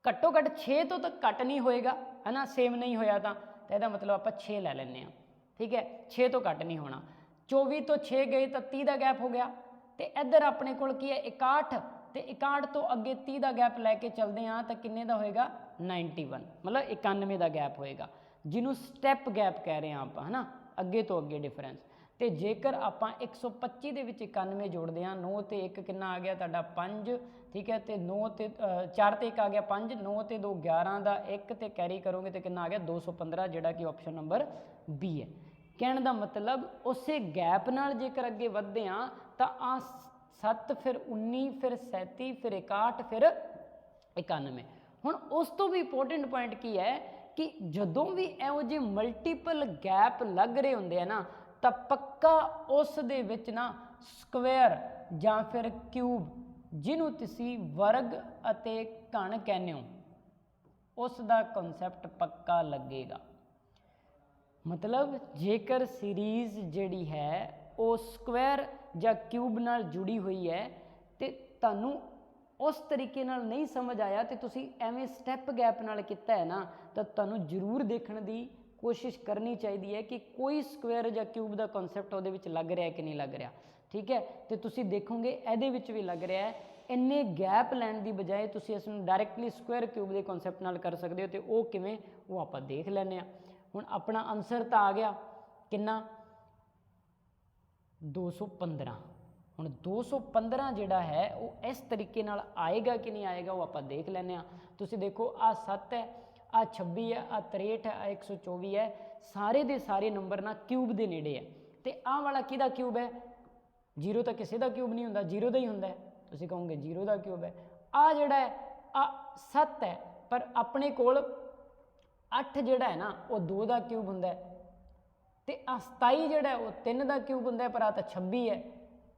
[SPEAKER 1] घट्टो घट 6 तो घट नहीं होएगा है ना, सेम नहीं होया तो यदा मतलब आप 6 लै लें, ठीक है, 6 तो घट नहीं होना। 24 तो 6 गए तो 30 का गैप हो गया, तो इधर अपने को की है 61, तो 61 तो अगे 30 का गैप लैके चलते हैं तो किन्ने का होएगा 91, मतलब 91 का गैप होएगा, जिन्हों स्टैप गैप कह रहे हैं आप, है ना, अगे तो अगे डिफरेंस। तो जेकर आप 125 के 91 जोड़ते हैं, 9 तो 1 कितना आ गया तुहाडा 5, ठीक है, तो 9 तो 4 तो 1 आ गया 5, 9 तो 2 11 का 1 तो कैरी करोगे तो कितना आ गया 215, जोड़ा कि ऑप्शन नंबर बी है। कहने का मतलब उस गैप नाल जेकर अगे वधदे हाँ तो आ 7 फिर 19 फिर 37 फिर 61 फिर 91। हुण उस तो भी इंपोर्टेंट पॉइंट की है कि जदों भी इहो जे मल्टीपल गैप लग रहे होंदे हैं ना, तो पक्का उस दे विच ना स्क्वेयर जां फिर क्यूब जिन्हों तुसी वर्ग अते घन कहने हो उस दा कॉन्सैप्ट पक्का लगेगा। मतलब जेकर सीरीज़ जिहड़ी है वो स्क्वायर या क्यूब नाल जुड़ी हुई है तो तुहानूं उस तरीके नाल नहीं समझ आया तो तुसी एवें स्टैप गैप नाल कीता है ना, तो तुहानूं जरूर देखने की कोशिश करनी चाहिए है कि कोई स्क्वायर या क्यूब का कॉन्सैप्ट उहदे विच लग रहा है कि नहीं लग रहा, ठीक है। तो तुसी देखोगे इहदे विच भी लग रहा है, इन्ने गैप लैण की बजाय तुसी इसनूं डायरैक्टली स्क्वायर क्यूब के कॉन्सैप्ट नाल कर सकते हो, तो वो किवें वो आपां देख लैंदे आ। हुण अपना आंसर तो आ गया कितना 215। हुण 215 जिहड़ा है वो इस तरीके नाल आएगा कि नहीं आएगा वो आपां देख लैंदे आ। तुसीं देखो आ 7 है, आ 26 है, आ 63 है, आ 124 है, सारे दे सारे नंबर ना क्यूब के नेड़े है। तो आ वाला किहदा क्यूब है, जीरो तो किसी का क्यूब नहीं हुंदा, जीरो का ही हुंदा है, तुसीं कहोगे जीरो का क्यूब है। आ जिहड़ा है आ 7 है, पर अपने कोल 8 जिहड़ा है ना वो 2 का क्यूब हुंदा है, तो आ 27 जिहड़ा है वो 3 का क्यूब हुंदा है, पर आ तो 26 है।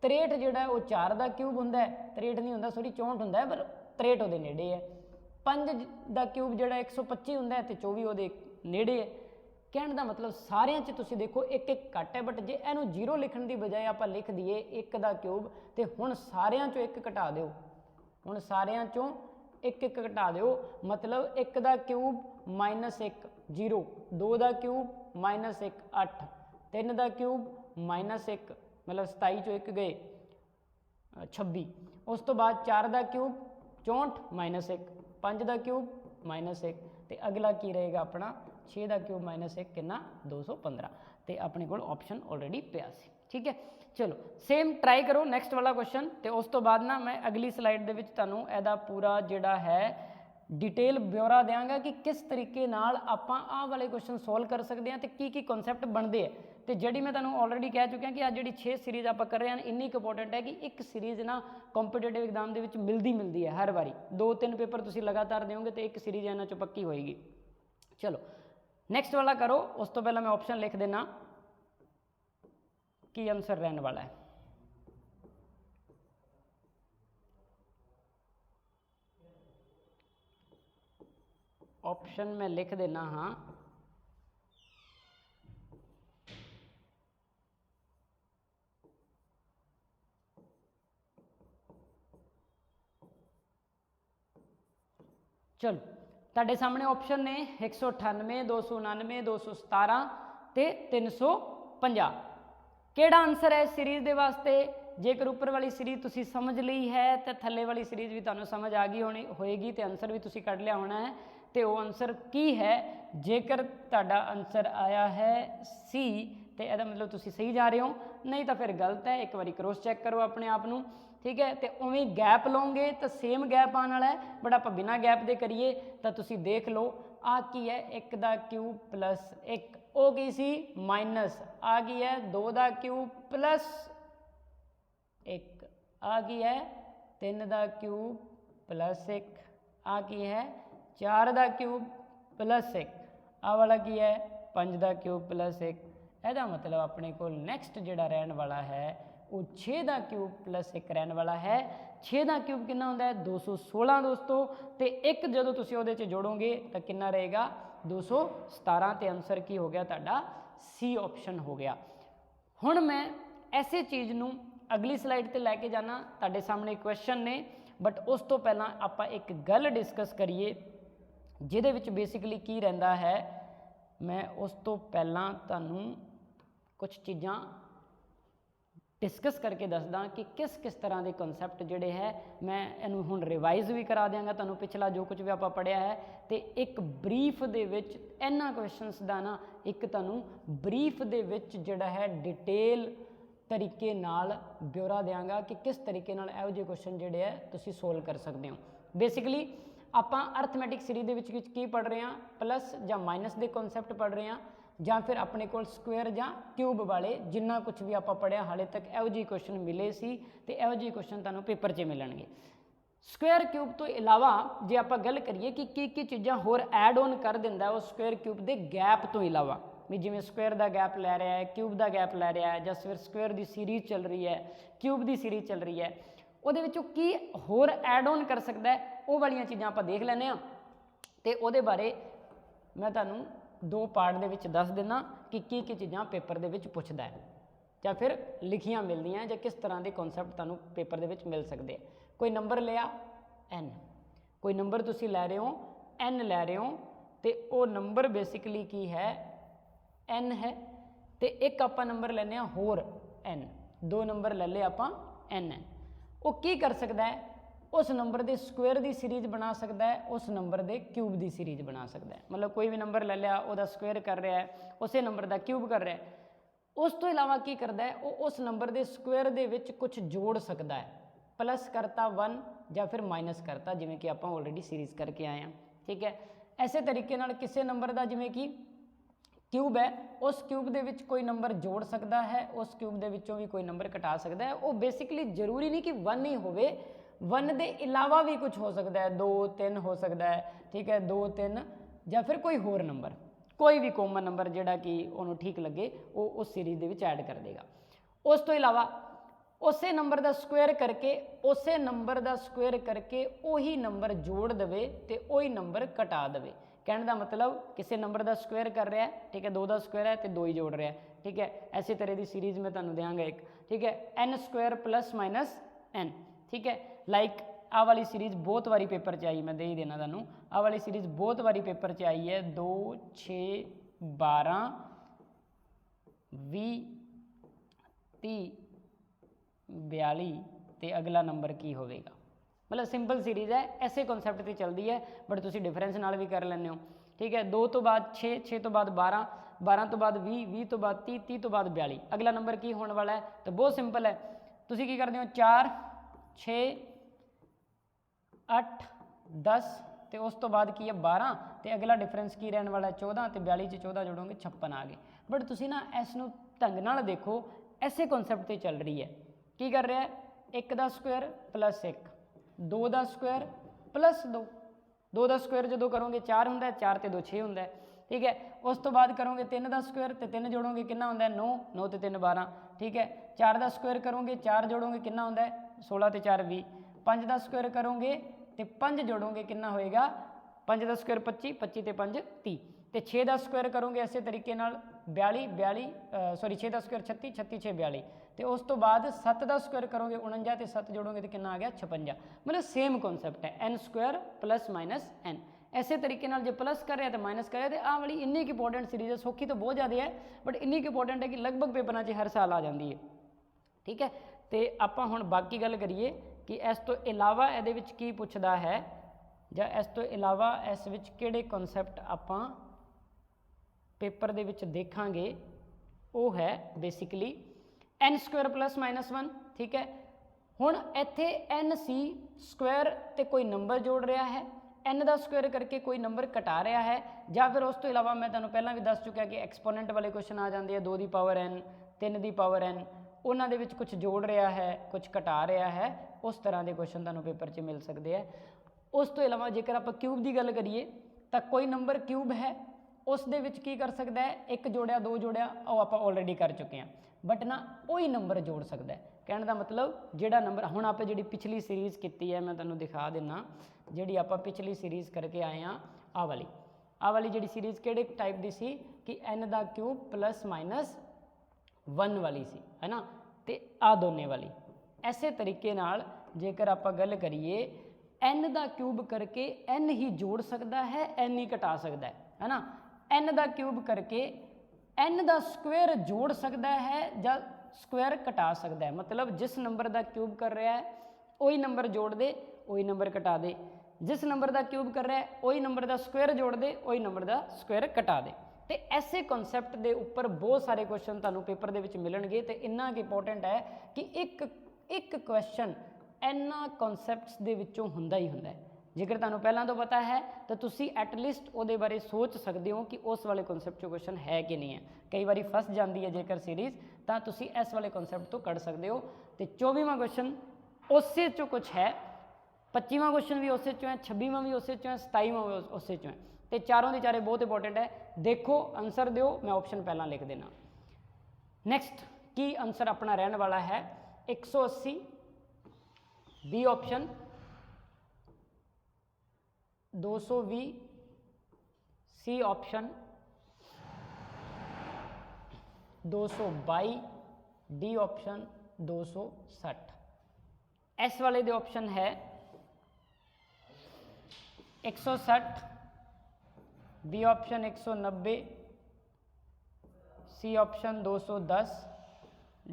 [SPEAKER 1] 63 जिहड़ा है वो 4 का क्यूब हुंदा है, 63 नहीं हुंदा सॉरी 64 हुंदा है, पर 63 उहदे नेड़े है। 5 का क्यूब जिहड़ा 125 हुंदा है, तो 24 उहदे नेड़े है। कहने का मतलब सारिਆਂ 'ਚ तुसीं देखो एक एक घट है, बट जे इहनूं जीरो लिखण की बजाय आप लिख दईए 1 का क्यूब, तो हुण सारिਆਂ 'चों 1 घटा दिओ, हुण सारिਆਂ 'चों 1 घटा दिओ, मतलब 1 का क्यूब -1 जीरो, 2 का क्यूब -1 8, 3 का क्यूब -1 मतलब 27 चो 1 गए 26, उस तो बाद 4 का क्यूब 64 -1, 5 का क्यूब -1, तो अगला की रहेगा अपना 6 का क्यूब -1 कितना 215, तो अपने को ऑप्शन ऑलरेडी पिया सी, ठीक है। चलो सेम ट्राई करो नैक्सट वाला क्वेश्चन, तो उस तो बाद ना मैं अगली स्लाइड के तुहानूं इहदा पूरा जिहड़ा है डिटेल ब्यौरा देंगा कि किस तरीके नाल आपां आह वाले क्वेश्चन सॉल्व कर सकते हैं, तो की कॉन्सैप्ट बनते हैं। तो जी मैं तुहानूं ऑलरेडी कह चुकिया कि आज जी 6 सीरीज़ आप कर रहे हैं इन्नी इंपोर्टेंट है कि एक सीरीज़ ना कॉम्पीटेटिव एग्जाम के मिलती है हर बारी, 2-3 पेपर तुसीं लगातार दोगे तो एक सीरीज़ इन्हां चों पक्की होएगी। चलो नैक्सट वाला करो, उस तो पहला मैं ऑप्शन लिख देना की आंसर रहने वाला है। ऑप्शन में लिख देना हाँ चलो तुहाडे सामने ऑप्शन ने 198 299 217 ते 350। केड़ा आंसर है इस सीरीज़ के वास्ते? जेकर उपर वाली सीरीज़ तुसी समझ ली है तो थले वाली सीरीज़ भी तुहानूं समझ आ गई होएगी, तो आंसर भी तुसी कढ़ लिया होना है। तो वो आंसर की है, जेकर तुहाडा आंसर आया है सी तो यदा मतलब तुसी सही जा रहे हो, नहीं तो फिर गलत है। एक बार क्रॉस चैक करो अपने आप नूं, ठीक है। तो उवें गैप लोगे तो सेम गैप आने वाला है, बट आप बिना गैप दे करिए तो तुसी देख लो आ की है 1 का क्यूब प्लस 1, ओ की सी माइनस आ गई है 2 का क्यूब प्लस 1, आ गई है 3 का क्यूब प्लस 1, आ की है 4 का क्यूब प्लस 1, आ वाला की है 5 का क्यूब प्लस 1। ਇਹਦਾ मतलब अपने को नैक्सट जिहड़ा रहने वाला है वो 6 का क्यूब प्लस 1 रहने वाला है। 6 का क्यूब कितना होंदा है 216 दोस्तों, तो एक जो तुसीं उहदे च जोड़ोगे तो कितना रहेगा 217, तो आंसर की हो गया तुहाडा सी ऑप्शन हो गया। हुण मैं ऐसे चीज़ नूं अगली स्लाइड ते लैके जाना, तुहाडे सामने क्वेश्चन ने बट उस तो पहला आपां एक गल डिस्कस करिए जिहदे विच बेसिकली की रहिंदा है। मैं उस तो पहला तुहानूं कुछ चीज़ां डिस्कस करके दसदा कि किस किस तरह के कॉन्सैप्ट जोड़े है मैं इनू हुण रिवाइज़ भी करा देंगा तुहानूं पिछला जो कुछ भी आपां पढ़िया है। तो एक ब्रीफ दे विच इन्हां क्वेश्चनस दा ना एक तुहानूं ब्रीफ दे विच जिहड़ा है डिटेल तरीके नाल ब्यौरा देंगा कि किस तरीके नाल इहो जिहे क्वेश्चन जिहड़े है तुसीं सोल्व कर सकते हो। बेसिकली आपां अर्थमैटिक सीरीज़ दे विच की पढ़ रहे हैं, प्लस जां माइनस के कॉन्सैप्ट पढ़ रहे हैं, ਜਾਂ फिर अपने को स्क्वेयर ਜਾਂ क्यूब वाले जिन्ना कुछ भी आप पढ़िया हाले तक ਇਹੋ ਜਿਹੇ क्वेश्चन मिले सी ते ਇਹੋ ਜਿਹੇ क्वेश्चन ਤੁਹਾਨੂੰ पेपर 'ਚ मिलणगे। स्क्वेयर क्यूब तो इलावा जे आप गल करिए कि की चीज़ां होर ऐड ऑन कर दिंदा वो स्क्वेयर क्यूब के गैप तो इलावा भी जिवें स्क्वेयर का गैप लै रहा है, क्यूब का गैप लै रहा है, जां फिर स्क्वेयर की सीरीज़ चल रही है, क्यूब की सीरीज़ चल रही है, ਉਹਦੇ ਵਿੱਚੋਂ की होर ऐड ऑन कर सकता है वो वाली चीज़ां आप देख लैने आ। ते ਉਹਦੇ बारे मैं तुहानूं दो पार्ट दे विच दस देना कि की चीज़ां पेपर दे विच पुछदा है या फिर लिखियां मिलदियां या किस तरह के कॉन्सैप्ट तुहानूं पेपर दे विच मिल सकते हैं। कोई नंबर लिया n, कोई नंबर तुसीं लै रहे हो n लै रहे हो तो वो नंबर बेसिकली की है n है, तो एक आपां नंबर लैने होर n, दो नंबर ले ले आपां n है। वो की कर सकता है उस नंबर के स्क्वेयर की सीरीज़ बना सकता है, उस नंबर के क्यूब की सीरीज़ बना सकता है। मतलब कोई भी नंबर ले लिया उसका स्क्वेयर कर रहा है, उस नंबर का क्यूब कर रहा है। उस तो इलावा की करता है वो उस नंबर के स्क्वेयर के विच कुछ जोड़ सकता है, प्लस करता 1 या फिर माइनस करता, जिमें कि आप ऑलरेडी सीरीज़ करके आए हैं। ठीक है, ऐसे तरीके नाल किसी नंबर का जिमें कि क्यूब है उस क्यूब के विच कोई नंबर जोड़ सकता है, उस क्यूब के विचों भी कोई नंबर घटा सकता है। वो बेसिकली जरूरी नहीं कि 1 ही होवे, 1 के इलावा भी कुछ हो सकता है, 2 3 हो सकता है। ठीक है, 2 3 या फिर कोई होर नंबर, कोई भी कॉमन नंबर जिहड़ा कि उन्होंने ठीक लगे वो उस सीरीज़ के ऐड कर देगा। उस तो इलावा उस नंबर का स्क्वेयर करके उस नंबर का स्क्वेयर करके उही नंबर जोड़ देवे तो उही नंबर घटा देवे। कहने का मतलब किसी नंबर का स्क्वेयर कर रहा है, ठीक है, 2 का स्क्वेयर है तो 2 ही जोड़ रहा है। ठीक है, ऐसे तरह की सीरीज़ मैं तुहानूं देंगा एक। ठीक है, n square plus minus n। ठीक है, लाइक आ वाली सीरीज़ बहुत बारी पेपर च आई, मैं दे ही देना तुहानूं। आ वाली सीरीज़ बहुत बारी पेपर च आई है, 2 6 12 20 30 42 तो अगला नंबर की होगा। मतलब सिंपल सीरीज़ है, ऐसे कॉन्सैप्ट से चलती है, बट तुसीं डिफरेंस नाल भी कर लैंदे हो। ठीक है, 2 तो बाद 6 6 तो बाद 12 12 तो बाद 20 20 तो बाद 30 30 तो बाद 42, अगला नंबर की होने वाला है। तो बहुत सिंपल है, तुसीं की करते हो 4 6 8 10 तो उस तो बाद की है 12 तो अगला डिफरेंस की रहने वाला है 14 तो 42 च 14 जोड़ोगे 56 आ गए। बट तुसीं ना इसनूं ढंग नाल देखो, ऐसे कॉन्सैप्ट से चल रही है। की कर रहा है 1 का स्क्वेयर प्लस 1, 2 का स्क्वेयर प्लस 2, 2 का स्क्वेयर जो करोगे 4 होंगे, 4 तो 2 6 होंगे। ठीक है, उस तो बाद करोगे 3 का स्क्वेयर तो 3 जोड़ोगे कितना होंगे 9, 9 तो 3 12। ठीक है, 4 का स्क्वेयर करोगे 4 जोड़ोगे कितना होंगे 16 तो 4 20। 5 का स्क्वेयर करोगे तो 5 जोड़ोगे कितना होएगा 5 का स्क्वेयर 25 25 तो 5 30। तो 6 का स्क्वेयर करोगे ऐसे तरीके 42 सॉरी 6 का स्क्वेयर 36 36 6 42। तो उस तो बाद 7 का स्क्वेयर करोगे 49 तो 7 जोड़ोगे तो कितना आ गया 56। मतलब सेम कॉन्सैप्ट है, n square plus minus n। ऐसे तरीके जो प्लस कर रहे हैं तो माइनस कर रहे हैं। तो आ वाली इन्नी की इंपोर्टेंट सीरीज़ है, सौखी तो बहुत ज़्यादा है बट इन्नी की इंपोर्टेंट है कि लगभग पेपरों से हर साल आ जाती है। ठीक है, तो आप हुण बाकी गल करिए कि इस तो इलावा ये की पुछदा है या इस तो इलावा इस विच किहड़े कॉन्सैप्ट आपां पेपर दे विच देखांगे। वो है basically n square plus minus 1। ठीक है, हुण इत्थे n सी स्क्वेयर ते कोई नंबर जोड़ रहा है, n का स्क्वेयर करके कोई नंबर घटा रहा है, या फिर उस तो इलावा मैं तुहानूं पहलां भी दस चुका कि एक्सपोनेंट वाले क्वेश्चन आ जाते हैं 2 की पावर n 3 की पावर n, उन्हां दे विच कुछ जोड़ रहा है कुछ घटा रहा है, उस तरह के क्वेश्चन तुहानूं पेपर 'च मिल सकते हैं। उस तो इलावा जेकर आप क्यूब की गल करिए तो कोई नंबर क्यूब है उस दे विच की कर सकता है 1 जोड़िया 2 जोड़िया वो आप ऑलरेडी कर चुके हैं, बट ना वही नंबर जोड़ सकता है। कहने का मतलब जोड़ा नंबर हुण आप जी पिछली सीरीज़ की है मैं तुहानूं दिखा देना, जी आप पिछली सीरीज़ करके आए हैं आ वाली जी सीरीज़ किहड़े टाइप की सी कि n का क्यूब प्लस माइनस 1 वाली सी है ना, तो आ दोने वाली ਇਸੇ ਤਰੀਕੇ ਨਾਲ ਜੇਕਰ ਆਪਾਂ ਗੱਲ ਕਰੀਏ n ਦਾ ਕਿਊਬ ਕਰਕੇ n ਹੀ ਜੋੜ ਸਕਦਾ ਹੈ, n ਹੀ ਘਟਾ ਸਕਦਾ ਹੈ ਨਾ। n ਦਾ ਕਿਊਬ ਕਰਕੇ n ਦਾ ਸਕੁਅਰ ਜੋੜ ਸਕਦਾ ਹੈ ਜਾਂ ਸਕੁਅਰ ਘਟਾ ਸਕਦਾ ਹੈ। मतलब जिस नंबर का क्यूब कर रहा है वही नंबर जोड़ दे, वही नंबर घटा दे, जिस नंबर का क्यूब कर रहा है वही नंबर का स्क्वायर जोड़ दे, वही नंबर का स्क्वायर घटा दे। तो ऐसे कॉन्सैप्ट के उपर बहुत सारे क्वेश्चन तुहानूं पेपर दे विच मिलणगे ते इन्ना कि इंपोर्टेंट है कि एक क्वेश्चन इन्ना कॉन्सैप्ट्स दे विचों हुंदा ही हुंदा है। जेकर तुहानूं पहलां तो पता है तो तुसीं एटलीस्ट उहदे बारे सोच सकते हो कि उस वाले कॉन्सैप्ट चों क्वेश्चन है कि नहीं है। कई बारी फस जाती है जेकर सीरीज़ तो तुसीं इस वाले कॉन्सैप्ट तो कढ़ सकते हो। तो 24वां क्वेश्चन उसे चो कुछ है, 25वां क्वेश्चन भी उसे चो है, 26वां भी उसे चो है, 27वां भी उसे चो है। तो चारों के चारे बहुत इंपोर्टेंट है। देखो आंसर दिओ, मैं ऑप्शन पहला लिख देना। नैक्सट की आंसर अपना रहने वाला है 180, B option 220, C option 222, D option 260। इस वाले दे ऑप्शन है 160, B option 190, C option 210,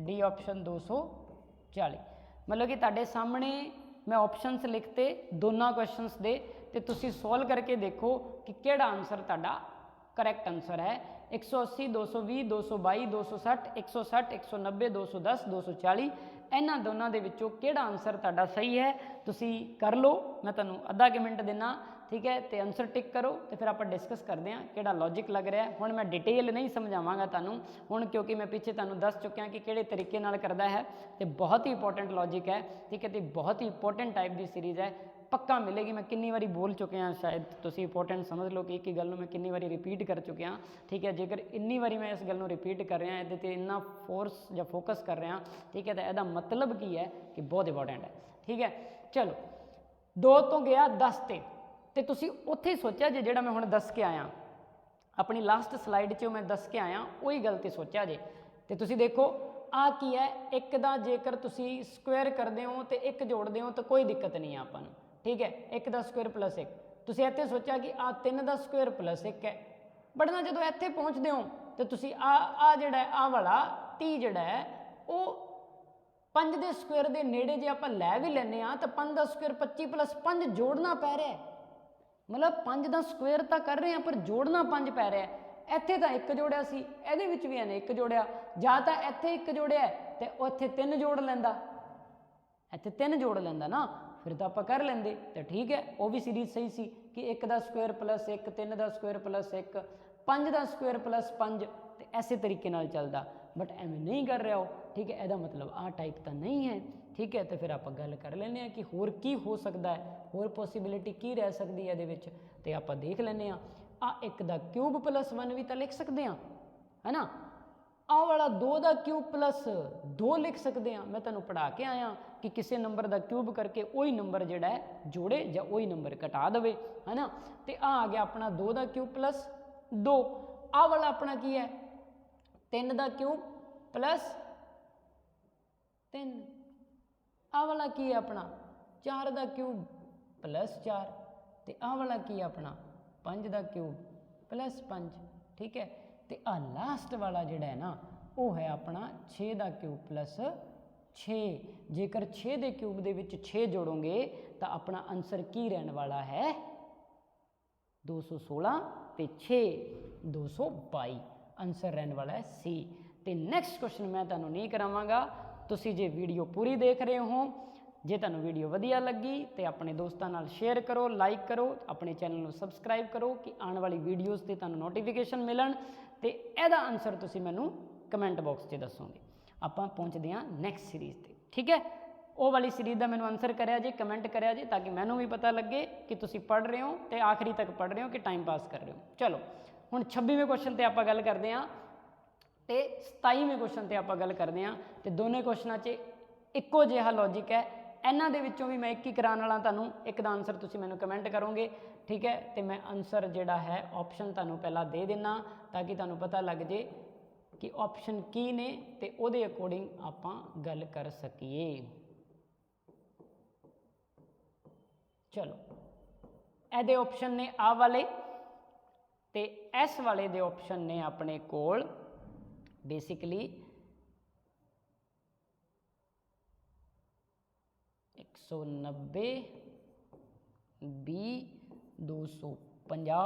[SPEAKER 1] D option 240। मतलब कि तुहाडे सामने मैं ऑप्शनस लिखते दोनों क्वेश्चनस दे ते तुसी सॉल्व करके देखो कि केड़ा आंसर तुहाडा करैक्ट आंसर है। 180, 220, 222, 260, 160, 190, 210, 240 इन्हां दोनों दे विचों केड़ा आंसर तुहाडा सही है तुसी कर लो। मैं तुहानूं आधा कि मिनट देना, ठीक है। तो आंसर टिक करो तो फिर आप डिस्कस करते हैं किहड़ा लॉजिक लग रहा है। हुण मैं डिटेल नहीं समझावांगा तुहानूं हुण, क्योंकि मैं पीछे तुहानूं दस चुकिया कि किहड़े तरीके नाल करदा है। तो बहुत ही इंपोर्टेंट लॉजिक है, ठीक है। तो बहुत ही इंपोर्टेंट टाइप की सीरीज़ है, पक्का मिलेगी। मैं कितनी बारी बोल चुके हैं, शायद तुसी इंपोर्टेंट समझ लो कि एक ही गल मैं कितनी बारी रिपीट कर चुके हैं, ठीक है। जेकर इन्नी बारी मैं इस गल रिपीट कर रहा ये इन्ना फोर्स या फोकस कर रहा, ठीक है। तो यदा मतलब की है कि बहुत इंपोर्टेंट है, ठीक है। चलो 2 तो गया 10 ते तुसी उत्थे ही सोचा जे जिहड़ा मैं हुण दस के आया अपनी लास्ट स्लाइड चो मैं दस के आया वही गल ते सोचा जे। तो तुसी देखो आ की है, एक दा जेकर तुसी स्क्वायर करते हो तो एक जोड़ते हो तो कोई दिक्कत नहीं है आपां नूं, ठीक है। एक का स्क्वायर प्लस एक, तुसी इत्थे सोचा कि आ 3 का स्क्वायर प्लस एक है, बट ना जो इत्थे पहुँचते हो तो तुसी आ जिहड़ा है आ वाला 30 जिहड़ा है वो 5 के स्क्वायर के नेड़े जे आपां लै भी लैने आ तो 5 का स्क्वायर 25 प्लस 5 जोड़ना पै रहा है। मतलब 5 का स्क्वायर तो कर रहे हैं पर जोड़ना 5 पै रहा है। इत्थे तो एक जोड़िया सी, इहदे विच भी इहने एक जोड़िया, जां तां इत्थे एक जोड़िया तो उत्थे 3 जोड़ लैंदा, इत्थे 3 जोड़ लैंदा ना, फिर तो आप कर लेंदे तो ठीक है। वो भी सीरीज़ सही सी कि 1 का स्क्वायर प्लस 1, 3 का स्क्वायर प्लस 1, 5 का स्क्वायर प्लस 5, तो ऐसे तरीके नाल चलदा। बट एवें नहीं कर रहा हो, ठीक है। यदा मतलब आ टाइप तो नहीं है, ठीक है। तो फिर आप गल कर लें कि होर की हो सकता है, होर पॉसिबिलिटी की रह सकती है ये, तो आप देख लें। आ 1 का क्यूब प्लस 1 भी तो लिख सकते हैं, है ना। आ वाला 2 का क्यूब प्लस 2 लिख सकते हैं। मैं तुहानूं पढ़ा के आया कि किसी नंबर का क्यूब करके वही नंबर जिहड़ा है जोड़े या वही नंबर घटा दे, है ना। तो आ गया अपना 2 का क्यूब प्लस 2। आ वाला अपना की है 3 का क्यूब प्लस 3। आ वाला की है अपना 4 का क्यूब प्लस 4। तो आ वाला की है अपना 5 का क्यूब प्लस 5, ठीक है। तो आ लास्ट वाला जिहड़ा है ना वो है अपना 6 का क्यूब प्लस 6। जेकर 6 के क्यूब के विच 6 जोड़ोगे तो अपना आंसर की रहने वाला है 216 ते 6 222। आंसर रहने वाला है सी। तो नैक्सट क्वेश्चन मैं तुहानूं नहीं करावांगा, तुसी जे वीडियो पूरी देख रहे हो, जे तुहानूं वीडियो वधिया लगी तो अपने दोस्तों नाल शेयर करो, लाइक करो, अपने चैनल को सबसक्राइब करो कि आने वाली वीडियोज़ से तुहानूं नोटिफिकेशन मिलन। तो यदा आंसर तुसी मैनूं कमेंट बॉक्स 'च दसोगे। आपां पहुँचते हैं नैक्सट सीरीज़ ते, ठीक है। वो वाली सीरीज़ का मैनूं आंसर करिया जे, कमेंट करिया जे, ताकि मैनूं भी पता लगे कि तुसी पढ़ रहे हो तो आखिरी तक पढ़ रहे हो कि टाइम पास कर रहे हो। चलो हुण 26वें क्वेश्चन पर आपां गल करते हैं तो 27वें क्वेश्चन पर आपां गल करते हैं। तो दोनों क्वेश्चनों 'च इक्को जिहा लॉजिक है। इन्हां दे विच्चों भी मैं एक ही कराने वाला, तुहानूं एक दा आंसर तुसीं मैनूं कमेंट करोगे, ठीक है। तो मैं आंसर जिहड़ा है ऑप्शन तुहानूं पहला दे देना ताकि तुहानूं पता लग जे कि ऑप्शन की ने, तो उहदे अकॉर्डिंग आपां गल कर सकीए। ਚਲੋ ਇਹਦੇ ਆਪਸ਼ਨ ਨੇ ਆ ਵਾਲੇ ਤੇ ਇਸ ਵਾਲੇ ਦੇ ਆਪਸ਼ਨ ਨੇ ਆਪਣੇ ਕੋਲ ਬੇਸਿਕਲੀ 190 20 250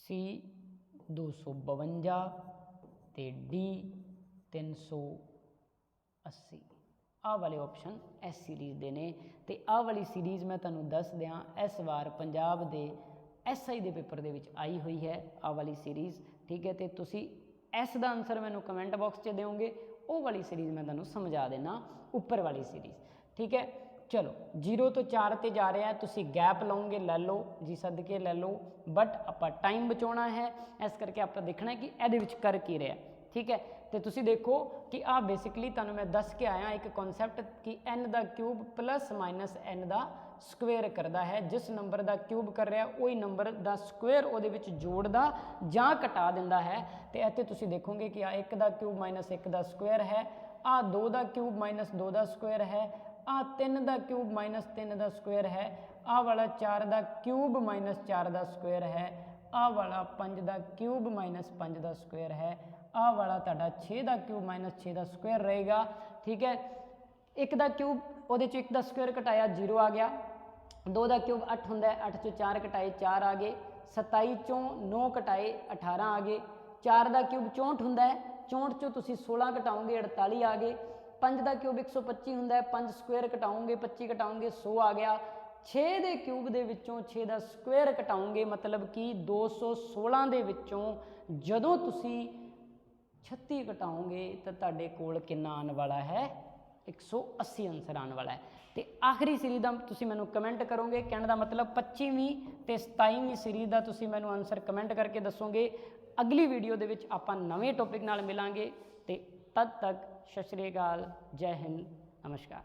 [SPEAKER 1] सी 252 ਤੇ डी 380 ਆਹ ਵਾਲੇ ਆਪਸ਼ਨ ਇਸ ਸੀਰੀਜ਼ ਦੇ ਨੇ। ਤੇ ਆਹ ਵਾਲੀ ਸੀਰੀਜ਼ ਮੈਂ ਤੁਹਾਨੂੰ ਦੱਸ ਦਿਆਂ ਇਸ ਵਾਰ ਪੰਜਾਬ ਦੇ SI ਦੇ ਪੇਪਰ ਦੇ ਵਿੱਚ ਆਈ ਹੋਈ ਹੈ ਆਹ ਵਾਲੀ ਸੀਰੀਜ਼, ਠੀਕ ਹੈ। ਤੇ ਤੁਸੀਂ ਇਸ ਦਾ ਆਨਸਰ ਮੈਨੂੰ ਕਮੈਂਟ ਬਾਕਸ 'ਚ ਦਿਓਗੇ, ਉਹ ਵਾਲੀ ਸੀਰੀਜ਼ ਮੈਂ ਤੁਹਾਨੂੰ ਸਮਝਾ ਦੇਣਾ ਉੱਪਰ ਵਾਲੀ ਸੀਰੀਜ਼, ਠੀਕ ਹੈ। ਚਲੋ 0 ਤੋਂ 4 ਤੇ ਜਾ ਰਿਹਾ, ਤੁਸੀਂ ਗੈਪ ਲਓਗੇ ਲੈ ਲਓ ਜੀ, ਸਦਕੇ ਲੈ ਲਓ, ਬਟ ਆਪਾਂ ਟਾਈਮ ਬਚਾਉਣਾ ਹੈ, ਇਸ ਕਰਕੇ ਆਪਾਂ ਦੇਖਣਾ ਕਿ ਇਹਦੇ ਵਿੱਚ ਕਰ ਕੀ ਰਿਹਾ, ਠੀਕ ਹੈ। ਤੇ ਤੁਸੀਂ ਦੇਖੋ ਕਿ ਆਹ ਬੇਸਿਕਲੀ ਤੁਹਾਨੂੰ ਮੈਂ ਦੱਸ ਕੇ ਆਇਆ ਇੱਕ ਕਨਸੈਪਟ ਕਿ n ਦਾ ਕਿਊਬ ਪਲੱਸ ਮਾਈਨਸ n ਦਾ ਸਕੁਏਅਰ ਕਰਦਾ ਹੈ। ਜਿਸ ਨੰਬਰ ਦਾ ਕਿਊਬ ਕਰ ਰਿਹਾ ਉਹੀ ਨੰਬਰ ਦਾ ਸਕੁਏਅਰ ਉਹਦੇ ਵਿੱਚ ਜੋੜਦਾ ਜਾਂ ਘਟਾ ਦਿੰਦਾ ਹੈ। ਤੇ ਇੱਥੇ ਤੁਸੀਂ ਦੇਖੋਗੇ ਕਿ ਆ 1 ਦਾ ਕਿਊਬ ਮਾਈਨਸ 1 ਦਾ ਸਕੁਏਅਰ ਹੈ, ਆ 2 ਦਾ ਕਿਊਬ ਮਾਈਨਸ 2 ਦਾ ਸਕੁਏਅਰ ਹੈ, ਆ 3 ਦਾ ਕਿਊਬ ਮਾਈਨਸ 3 ਦਾ ਸਕੁਏਅਰ ਹੈ, ਆਹ ਵਾਲਾ 4 ਦਾ ਕਿਊਬ ਮਾਈਨਸ 4 ਦਾ ਸਕੁਏਅਰ ਹੈ, ਆਹ ਵਾਲਾ 5 ਦਾ ਕਿਊਬ ਮਾਈਨਸ 5 ਦਾ ਸਕੁਏਅਰ ਹੈ, ਆਹ ਵਾਲਾ ਤੁਹਾਡਾ 6 ਦਾ ਕਿਊਬ ਮਾਈਨਸ 6 ਦਾ ਸਕੁਏਅਰ ਰਹੇਗਾ, ਠੀਕ ਹੈ। 1 ਦਾ ਕਿਊਬ ਉਹਦੇ 'ਚ 1 ਦਾ ਸਕੁਏਅਰ ਘਟਾਇਆ 0 ਆ ਗਿਆ, 2 ਦਾ ਕਿਊਬ 8 ਹੁੰਦਾ ਹੈ, 8 'ਚੋਂ 4 ਘਟਾਏ 4 ਆ ਗਏ, 27 ਚੋਂ 9 ਘਟਾਏ 18 ਆ ਗਏ, 4 ਦਾ ਕਿਊਬ 64 ਹੁੰਦਾ ਹੈ, 64 ਚੋਂ ਤੁਸੀਂ 16 ਘਟਾਓਗੇ 48 ਆ ਗਏ, 5 ਦਾ ਕਿਊਬ 125 ਹੁੰਦਾ ਹੈ, 5 ਸਕੁਏਅਰ ਘਟਾਓਗੇ 25 ਘਟਾਓਗੇ 100 ਆ ਗਿਆ, 6 ਦੇ ਕਿਊਬ ਦੇ ਵਿੱਚੋਂ 6 ਦਾ ਸਕੁਏਅਰ ਘਟਾਓਗੇ ਮਤਲਬ ਕਿ 216 ਦੇ ਵਿੱਚੋਂ ਜਦੋਂ ਤੁਸੀਂ 36 ਘਟਾਓਗੇ ਤਾਂ ਤੁਹਾਡੇ ਕੋਲ ਕਿੰਨਾ ਆਉਣ ਵਾਲਾ ਹੈ, 180 ਆਨਸਰ ਆਉਣ ਵਾਲਾ ਹੈ। ਤੇ ਆਖਰੀ ਸੀਰੀਜ਼ ਦਾ ਤੁਸੀਂ ਮੈਨੂੰ ਕਮੈਂਟ ਕਰੋਗੇ, ਕਹਿਣ ਦਾ ਮਤਲਬ 25ਵੀਂ ਤੇ 27ਵੀਂ ਸੀਰੀਜ਼ ਦਾ ਤੁਸੀਂ ਮੈਨੂੰ ਆਨਸਰ ਕਮੈਂਟ ਕਰਕੇ ਦੱਸੋਗੇ। ਅਗਲੀ ਵੀਡੀਓ ਦੇ ਵਿੱਚ ਆਪਾਂ ਨਵੇਂ ਟੌਪਿਕ ਨਾਲ ਮਿਲਾਂਗੇ ਤੇ ਤਦ ਤੱਕ ਸਤਿ ਸ਼੍ਰੀ ਅਕਾਲ, ਜੈ ਹਿੰਦ, ਨਮਸਕਾਰ।